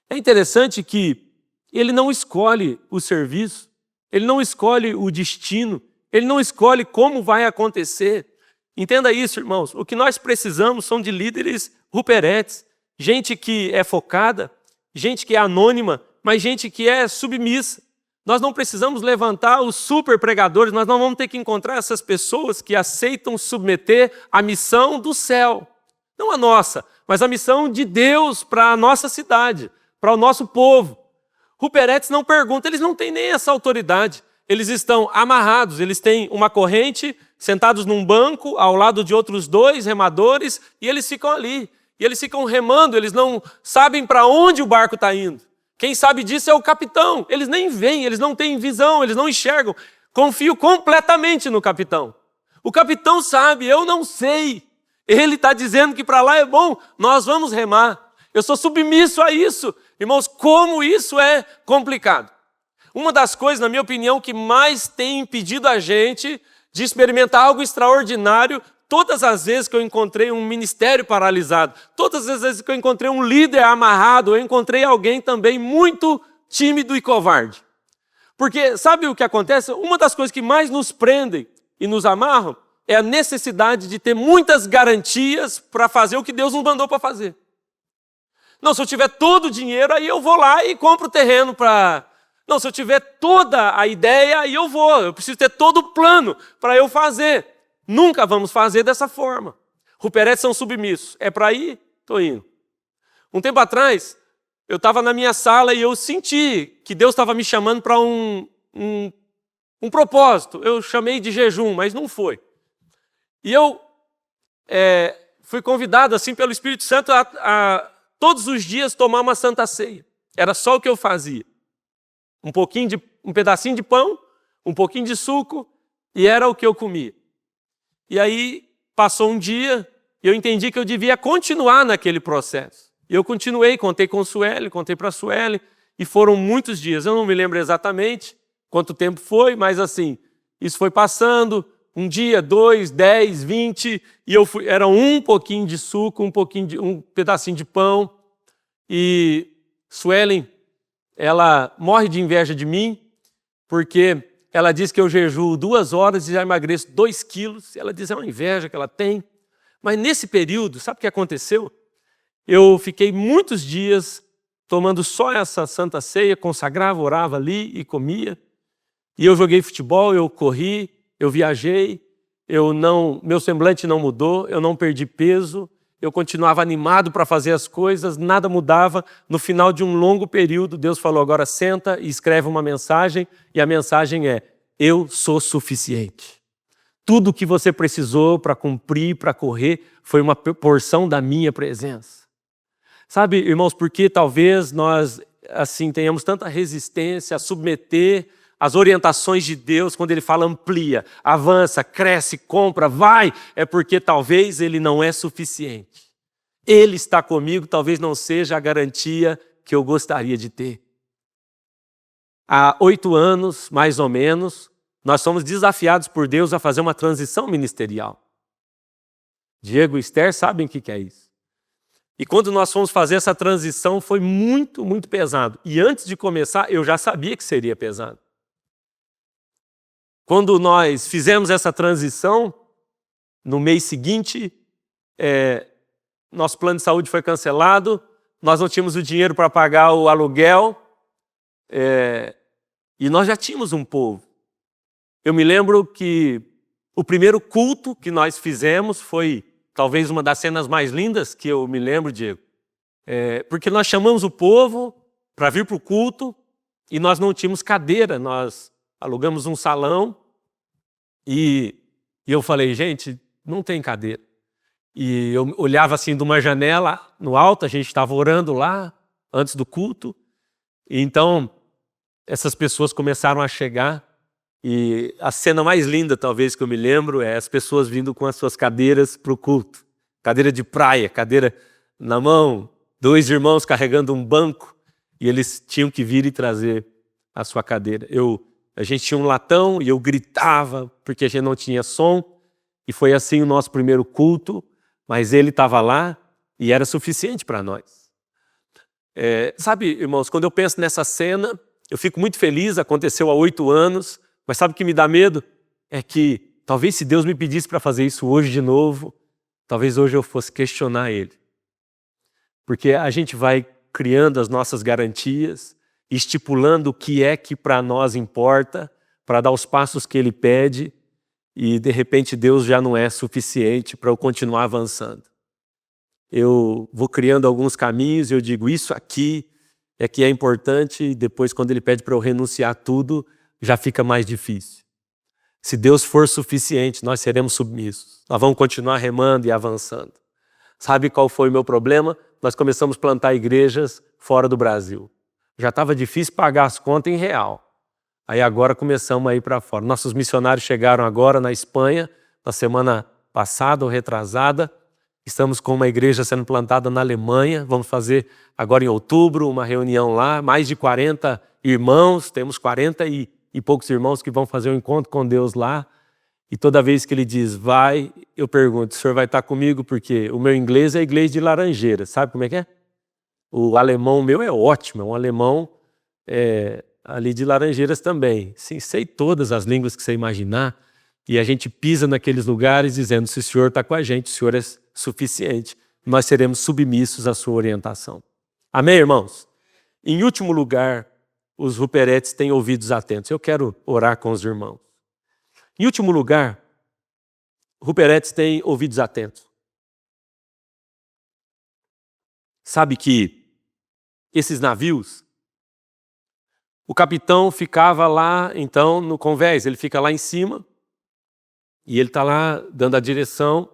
É interessante que ele não escolhe o serviço, ele não escolhe o destino, ele não escolhe como vai acontecer. Entenda isso, irmãos. O que nós precisamos são de líderes ruperetes, gente que é focada, gente que é anônima, mas gente que é submissa. Nós não precisamos levantar os super pregadores, nós não vamos ter que encontrar essas pessoas que aceitam submeter a missão do céu. Não a nossa, mas a missão de Deus para a nossa cidade, para o nosso povo. Ruperetes não perguntam, eles não têm nem essa autoridade. Eles estão amarrados, eles têm uma corrente, sentados num banco, ao lado de outros 2 remadores, e eles ficam ali. E eles ficam remando, eles não sabem para onde o barco está indo. Quem sabe disso é o capitão. Eles nem veem, eles não têm visão, eles não enxergam. Confio completamente no capitão. O capitão sabe, eu não sei. Ele está dizendo que para lá é bom, nós vamos remar. Eu sou submisso a isso. Irmãos, como isso é complicado. Uma das coisas, na minha opinião, que mais tem impedido a gente de experimentar algo extraordinário, todas as vezes que eu encontrei um ministério paralisado, todas as vezes que eu encontrei um líder amarrado, eu encontrei alguém também muito tímido e covarde. Porque sabe o que acontece? Uma das coisas que mais nos prendem e nos amarram é a necessidade de ter muitas garantias para fazer o que Deus nos mandou para fazer. Não, se eu tiver todo o dinheiro, aí eu vou lá e compro o terreno para... Não, se eu tiver toda a ideia, aí eu vou. Eu preciso ter todo o plano para eu fazer. Nunca vamos fazer dessa forma. Ruperetes são submissos. É para ir? Estou indo. Um tempo atrás, eu estava na minha sala e eu senti que Deus estava me chamando para um propósito. Eu chamei de jejum, mas não foi. E eu fui convidado assim pelo Espírito Santo a todos os dias tomar uma santa ceia. Era só o que eu fazia. Um pedacinho de pão, um pouquinho de suco, e era o que eu comia. E aí passou um dia e eu entendi que eu devia continuar naquele processo. E eu continuei, contei com Sueli, contei para a Sueli, e foram muitos dias. Eu não me lembro exatamente quanto tempo foi, mas assim, isso foi passando, um dia, 2, 10, 20, e era um pouquinho de suco, um pedacinho de pão, e Sueli, ela morre de inveja de mim, porque ela diz que eu jejuo 2 horas e já emagreço 2 quilos. Ela diz que é uma inveja que ela tem. Mas nesse período, sabe o que aconteceu? Eu fiquei muitos dias tomando só essa santa ceia, consagrava, orava ali e comia. E eu joguei futebol, eu corri, eu viajei, meu semblante não mudou, eu não perdi peso, eu continuava animado para fazer as coisas, nada mudava. No final de um longo período, Deus falou, agora senta e escreve uma mensagem, e a mensagem é, eu sou suficiente. Tudo o que você precisou para cumprir, para correr, foi uma porção da minha presença. Sabe, irmãos, porque talvez nós assim tenhamos tanta resistência a submeter as orientações de Deus, quando Ele fala amplia, avança, cresce, compra, vai, é porque talvez Ele não é suficiente. Ele está comigo, talvez não seja a garantia que eu gostaria de ter. Há 8 anos, mais ou menos, nós somos desafiados por Deus a fazer uma transição ministerial. Diego e Esther sabem o que é isso. E quando nós fomos fazer essa transição, foi muito, muito pesado. E antes de começar, eu já sabia que seria pesado. Quando nós fizemos essa transição, no mês seguinte, nosso plano de saúde foi cancelado, nós não tínhamos o dinheiro para pagar o aluguel, e nós já tínhamos um povo. Eu me lembro que o primeiro culto que nós fizemos foi talvez uma das cenas mais lindas que eu me lembro, Diego, porque nós chamamos o povo para vir para o culto e nós não tínhamos cadeira, nós alugamos um salão e eu falei, gente, não tem cadeira. E eu olhava assim de uma janela no alto, a gente estava orando lá antes do culto, e então essas pessoas começaram a chegar e a cena mais linda talvez que eu me lembro é as pessoas vindo com as suas cadeiras para o culto. Cadeira de praia, cadeira na mão, 2 irmãos carregando um banco e eles tinham que vir e trazer a sua cadeira. A gente tinha um latão e eu gritava porque a gente não tinha som. E foi assim o nosso primeiro culto, mas ele estava lá E era suficiente para nós. Sabe, irmãos, quando eu penso nessa cena, eu fico muito feliz, aconteceu há 8 anos, mas sabe o que me dá medo? É que talvez se Deus me pedisse para fazer isso hoje de novo, talvez hoje eu fosse questionar Ele. Porque a gente vai criando as nossas garantias, estipulando o que é que para nós importa, para dar os passos que Ele pede, e de repente Deus já não é suficiente para eu continuar avançando. Eu vou criando alguns caminhos e eu digo, isso aqui é que é importante, e depois quando Ele pede para eu renunciar tudo, já fica mais difícil. Se Deus for suficiente, nós seremos submissos. Nós vamos continuar remando e avançando. Sabe qual foi o meu problema? Nós começamos a plantar igrejas fora do Brasil. Já estava difícil pagar as contas em real. Aí agora começamos a ir para fora. Nossos missionários chegaram agora na Espanha, na semana passada ou retrasada. Estamos com uma igreja sendo plantada na Alemanha. Vamos fazer agora em outubro uma reunião lá. Mais de 40 irmãos, temos 40 e poucos irmãos que vão fazer um encontro com Deus lá. E toda vez que ele diz, vai, eu pergunto, o senhor vai estar comigo? Porque o meu inglês é inglês de Laranjeira. Sabe como é que é? O alemão meu é ótimo, é um alemão ali de Laranjeiras também. Sim, sei todas as línguas que você imaginar. E a gente pisa naqueles lugares dizendo, se o senhor está com a gente, o senhor é suficiente. Nós seremos submissos à sua orientação. Amém, irmãos? Em último lugar, os Ruperetes têm ouvidos atentos. Eu quero orar com os irmãos. Em último lugar, Ruperetes têm ouvidos atentos. Sabe que esses navios, o capitão ficava lá, então, no convés, ele fica lá em cima e ele está lá dando a direção.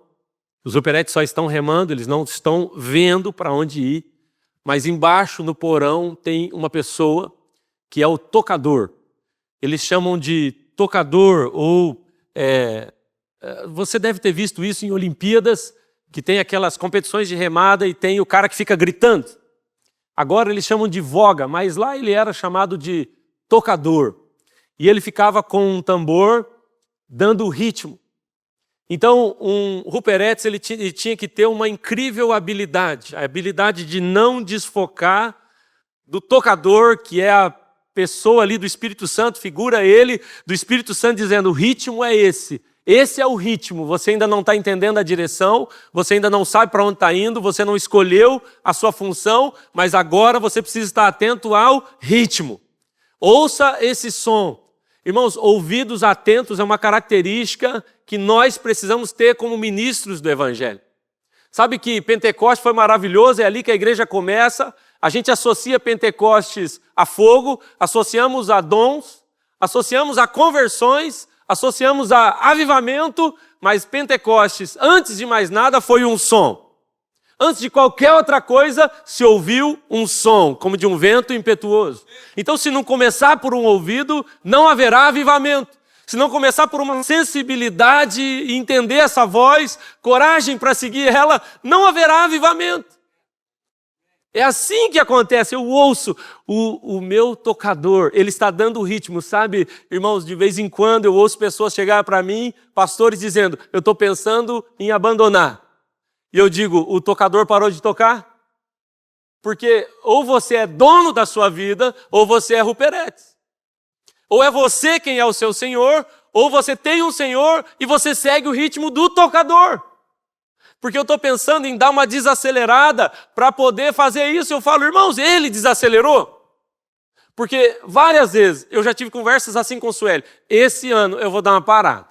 Os Ruperetes só estão remando, eles não estão vendo para onde ir, mas embaixo, no porão, tem uma pessoa que é o tocador. Eles chamam de tocador ou... você deve ter visto isso em Olimpíadas, que tem aquelas competições de remada e tem o cara que fica gritando. Agora eles chamam de voga, mas lá ele era chamado de tocador. E ele ficava com um tambor dando o ritmo. Então, um Ruperetes ele tinha que ter uma incrível habilidade, a habilidade de não desfocar do tocador, que é a pessoa ali do Espírito Santo, figura ele do Espírito Santo dizendo, o ritmo é esse. Esse é o ritmo, você ainda não está entendendo a direção, você ainda não sabe para onde está indo, você não escolheu a sua função, mas agora você precisa estar atento ao ritmo. Ouça esse som. Irmãos, ouvidos atentos é uma característica que nós precisamos ter como ministros do Evangelho. Sabe que Pentecostes foi maravilhoso, é ali que a igreja começa, a gente associa Pentecostes a fogo, associamos a dons, associamos a conversões, associamos a avivamento, mas Pentecostes, antes de mais nada, foi um som. Antes de qualquer outra coisa, se ouviu um som, como de um vento impetuoso. Então, se não começar por um ouvido, não haverá avivamento. Se não começar por uma sensibilidade e entender essa voz, coragem para seguir ela, não haverá avivamento. É assim que acontece, eu ouço o meu tocador, ele está dando o ritmo, sabe? Irmãos, de vez em quando eu ouço pessoas chegar para mim, pastores dizendo, eu estou pensando em abandonar. E eu digo, o tocador parou de tocar? Porque ou você é dono da sua vida, ou você é Ruperetes. Ou é você quem é o seu senhor, ou você tem um senhor e você segue o ritmo do tocador. Porque eu estou pensando em dar uma desacelerada para poder fazer isso. Eu falo, irmãos, ele desacelerou? Porque várias vezes eu já tive conversas assim com o Sueli. Esse ano eu vou dar uma parada.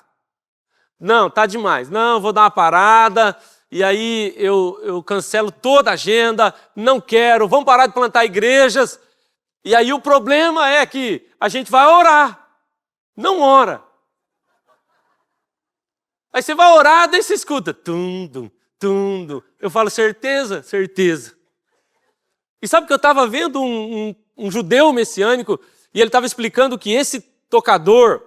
Não, tá demais. Não, eu vou dar uma parada. E aí eu cancelo toda a agenda. Não quero. Vamos parar de plantar igrejas. E aí o problema é que a gente vai orar. Não ora. Aí você vai orar, daí você escuta. Tum, tum, tum. Eu falo, certeza? Certeza. E sabe que eu estava vendo um judeu messiânico e ele estava explicando que esse tocador,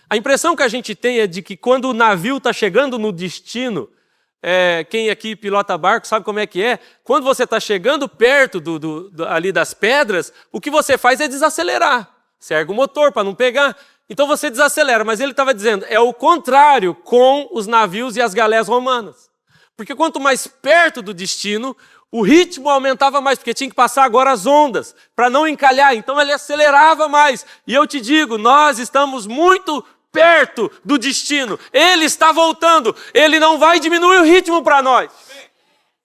a impressão que a gente tem é de que quando o navio está chegando no destino, quem aqui pilota barco sabe como é que é, quando você está chegando perto ali das pedras, o que você faz é desacelerar. Você ergue o motor para não pegar. Então você desacelera, mas ele estava dizendo, é o contrário com os navios e as galés romanas. Porque quanto mais perto do destino, o ritmo aumentava mais, porque tinha que passar agora as ondas, para não encalhar. Então ele acelerava mais. E eu te digo, nós estamos muito perto do destino. Ele está voltando. Ele não vai diminuir o ritmo para nós.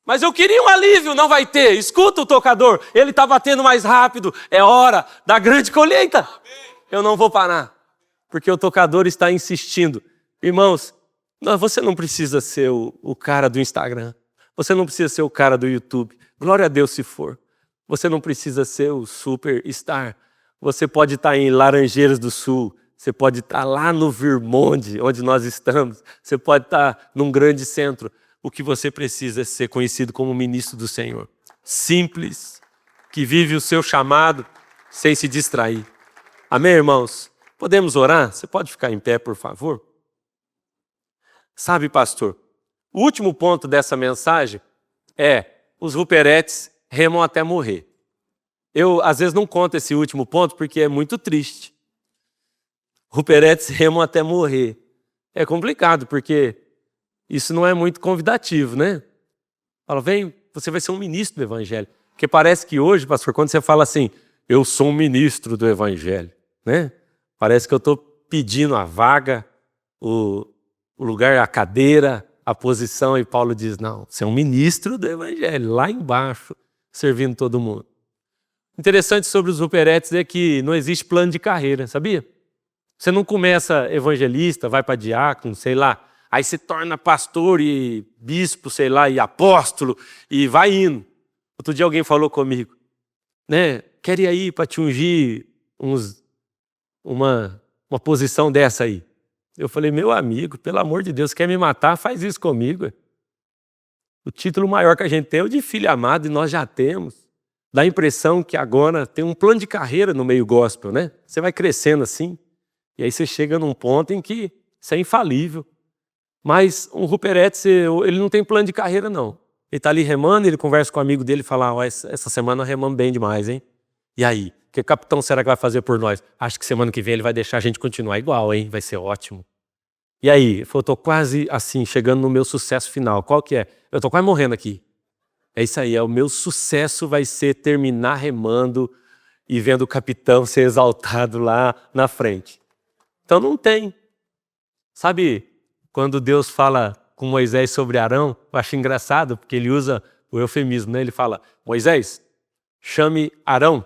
Mas eu queria um alívio, não vai ter. Escuta o tocador, ele está batendo mais rápido. É hora da grande colheita. Eu não vou parar, porque o tocador está insistindo. Irmãos, você não precisa ser o cara do Instagram. Você não precisa ser o cara do YouTube. Glória a Deus se for. Você não precisa ser o superstar. Você pode estar em Laranjeiras do Sul. Você pode estar lá no Vermont, onde nós estamos. Você pode estar num grande centro. O que você precisa é ser conhecido como ministro do Senhor. Simples, que vive o seu chamado sem se distrair. Amém, irmãos? Podemos orar? Você pode ficar em pé, por favor? Sabe, pastor, o último ponto dessa mensagem é: os ruperetes remam até morrer. Eu, às vezes, não conto esse último ponto porque é muito triste. Ruperetes remam até morrer. É complicado, porque isso não é muito convidativo, né? Fala, vem, você vai ser um ministro do Evangelho. Porque parece que hoje, pastor, quando você fala assim, eu sou um ministro do Evangelho, né? Parece que eu estou pedindo a vaga, o lugar, a cadeira, a posição, e Paulo diz, não, você é um ministro do Evangelho, lá embaixo, servindo todo mundo. Interessante sobre os ruperetes é que não existe plano de carreira, sabia? Você não começa evangelista, vai para diácono, sei lá, aí você torna pastor e bispo, sei lá, e apóstolo, e vai indo. Outro dia alguém falou comigo, né, quer ir aí para te ungir uma posição dessa aí. Eu falei, meu amigo, pelo amor de Deus, quer me matar? Faz isso comigo. O título maior que a gente tem é o de filho amado, e nós já temos. Dá a impressão que agora tem um plano de carreira no meio gospel, né? Você vai crescendo assim, e aí você chega num ponto em que você é infalível. Mas um ruperete, ele não tem plano de carreira, não. Ele está ali remando, ele conversa com o amigo dele e fala, ó, essa semana nós remamos bem demais, hein? E aí? O que o capitão será que vai fazer por nós? Acho que semana que vem ele vai deixar a gente continuar igual, hein? Vai ser ótimo. E aí? Ele falou, estou quase assim, chegando no meu sucesso final. Qual que é? Eu estou quase morrendo aqui. É isso aí, o meu sucesso vai ser terminar remando e vendo o capitão ser exaltado lá na frente. Então não tem. Sabe, quando Deus fala com Moisés sobre Arão, eu acho engraçado, porque ele usa o eufemismo, né? Ele fala, Moisés, chame Arão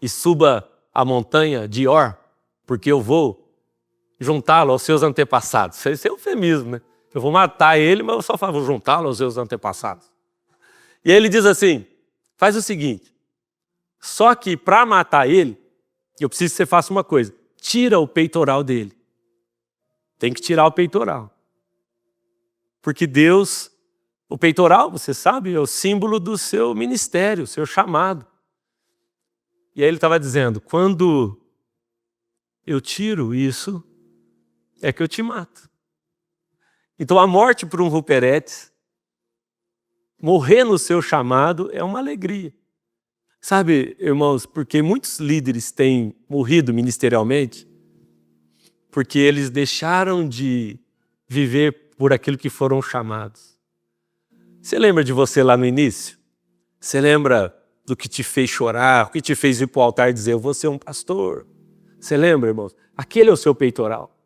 e suba a montanha de Or, porque eu vou juntá-lo aos seus antepassados. Esse é eufemismo, né? Eu vou matar ele, mas eu só falo, vou juntá-lo aos seus antepassados. E aí ele diz assim, faz o seguinte, só que para matar ele, eu preciso que você faça uma coisa, tira o peitoral dele. Tem que tirar o peitoral. Porque Deus, o peitoral, você sabe, é o símbolo do seu ministério, o seu chamado. E aí ele estava dizendo, quando eu tiro isso, é que eu te mato. Então a morte por um ruperete, morrer no seu chamado é uma alegria. Sabe, irmãos, porque muitos líderes têm morrido ministerialmente, porque eles deixaram de viver por aquilo que foram chamados. Você lembra de você lá no início? Você lembra do que te fez chorar, o que te fez ir para o altar e dizer, eu vou ser um pastor? Você lembra, irmãos? Aquele é o seu peitoral.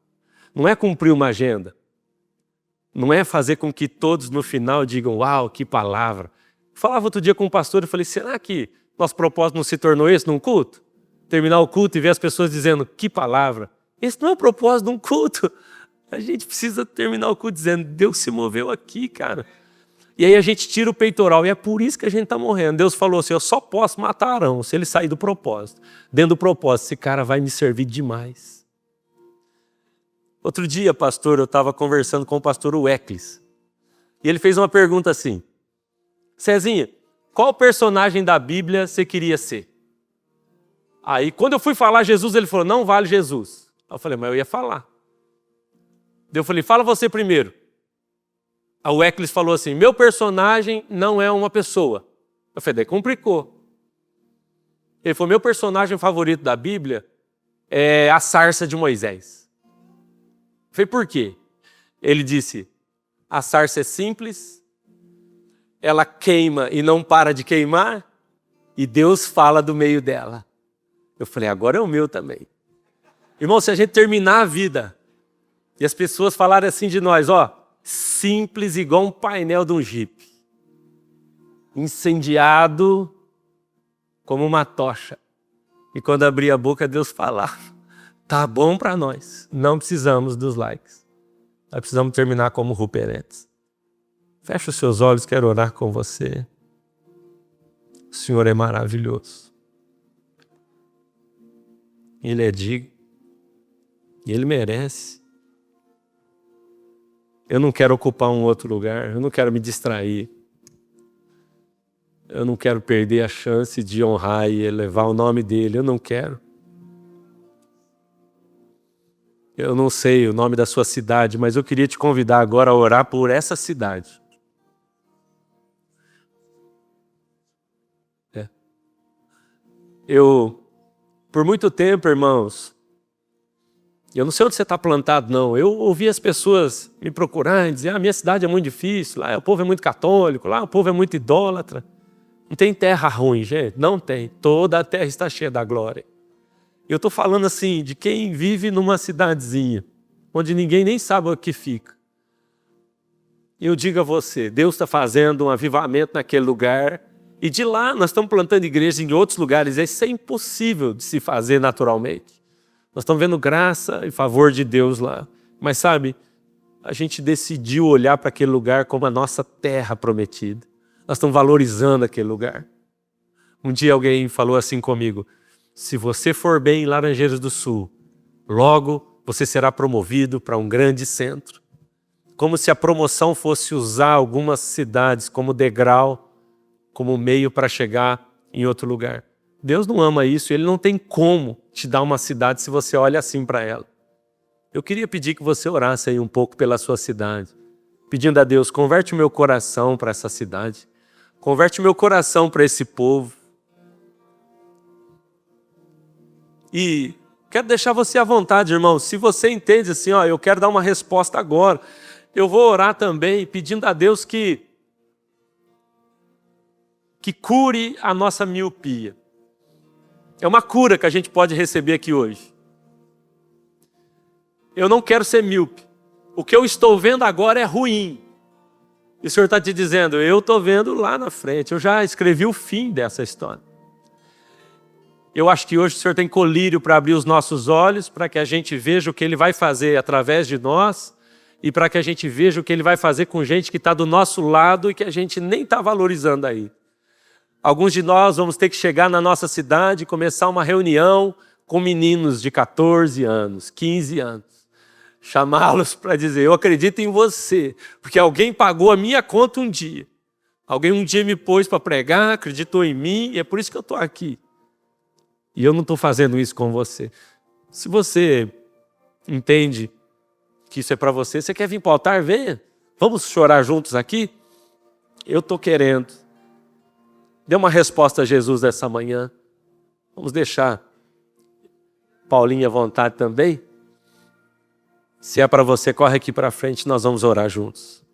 Não é cumprir uma agenda. Não é fazer com que todos no final digam, uau, que palavra. Eu falava outro dia com um pastor e falei, será que nosso propósito não se tornou esse num culto? Terminar o culto e ver as pessoas dizendo, que palavra. Esse não é o propósito de um culto. A gente precisa terminar o culto dizendo, Deus se moveu aqui, cara. E aí a gente tira o peitoral e é por isso que a gente está morrendo. Deus falou assim, eu só posso matar Arão se ele sair do propósito. Dentro do propósito, esse cara vai me servir demais. Outro dia, pastor, eu estava conversando com o pastor Weckles. E ele fez uma pergunta assim, Cezinha, qual personagem da Bíblia você queria ser? Aí quando eu fui falar Jesus, ele falou, não vale Jesus. Eu falei, mas eu ia falar. Eu falei, fala você primeiro. A Weckles falou assim, meu personagem não é uma pessoa. Eu falei, daí complicou. Ele falou, meu personagem favorito da Bíblia é a sarça de Moisés. Eu falei, por quê? Ele disse, a sarça é simples, ela queima e não para de queimar, e Deus fala do meio dela. Eu falei, agora é o meu também. Irmão, se a gente terminar a vida e as pessoas falarem assim de nós, simples igual um painel de um jipe, incendiado como uma tocha. E quando abrir a boca, Deus falar, tá bom para nós, não precisamos dos likes. Nós precisamos terminar como Ruperetes. Feche os seus olhos, quero orar com você. O Senhor é maravilhoso. Ele é digno. E Ele merece. Eu não quero ocupar um outro lugar, eu não quero me distrair. Eu não quero perder a chance de honrar e elevar o nome dEle, eu não quero. Eu não sei o nome da sua cidade, mas eu queria te convidar agora a orar por essa cidade. Por muito tempo, irmãos, eu não sei onde você está plantado, não. Eu ouvi as pessoas me procurarem e dizer, minha cidade é muito difícil, lá o povo é muito católico, lá o povo é muito idólatra. Não tem terra ruim, gente, não tem. Toda a terra está cheia da glória. Eu estou falando assim, de quem vive numa cidadezinha, onde ninguém nem sabe o que fica. Eu digo a você, Deus está fazendo um avivamento naquele lugar, e de lá nós estamos plantando igrejas em outros lugares, isso é impossível de se fazer naturalmente. Nós estamos vendo graça e favor de Deus lá. Mas sabe, a gente decidiu olhar para aquele lugar como a nossa terra prometida. Nós estamos valorizando aquele lugar. Um dia alguém falou assim comigo, se você for bem em Laranjeiras do Sul, logo você será promovido para um grande centro. Como se a promoção fosse usar algumas cidades como degrau, como meio para chegar em outro lugar. Deus não ama isso, Ele não tem como te dar uma cidade se você olha assim para ela. Eu queria pedir que você orasse aí um pouco pela sua cidade, pedindo a Deus, converte o meu coração para essa cidade, converte o meu coração para esse povo. E quero deixar você à vontade, irmão, se você entende assim, eu quero dar uma resposta agora, eu vou orar também pedindo a Deus que cure a nossa miopia. É uma cura que a gente pode receber aqui hoje. Eu não quero ser míope. O que eu estou vendo agora é ruim. E o Senhor está te dizendo, eu estou vendo lá na frente. Eu já escrevi o fim dessa história. Eu acho que hoje o Senhor tem colírio para abrir os nossos olhos, para que a gente veja o que Ele vai fazer através de nós e para que a gente veja o que Ele vai fazer com gente que está do nosso lado e que a gente nem está valorizando aí. Alguns de nós vamos ter que chegar na nossa cidade e começar uma reunião com meninos de 14 anos, 15 anos. Chamá-los para dizer, eu acredito em você, porque alguém pagou a minha conta um dia. Alguém um dia me pôs para pregar, acreditou em mim e é por isso que eu estou aqui. E eu não estou fazendo isso com você. Se você entende que isso é para você, você quer vir para o altar? Venha. Vamos chorar juntos aqui? Eu estou querendo. Dê uma resposta a Jesus dessa manhã. Vamos deixar Paulinho à vontade também. Se é para você, corre aqui para frente, nós vamos orar juntos.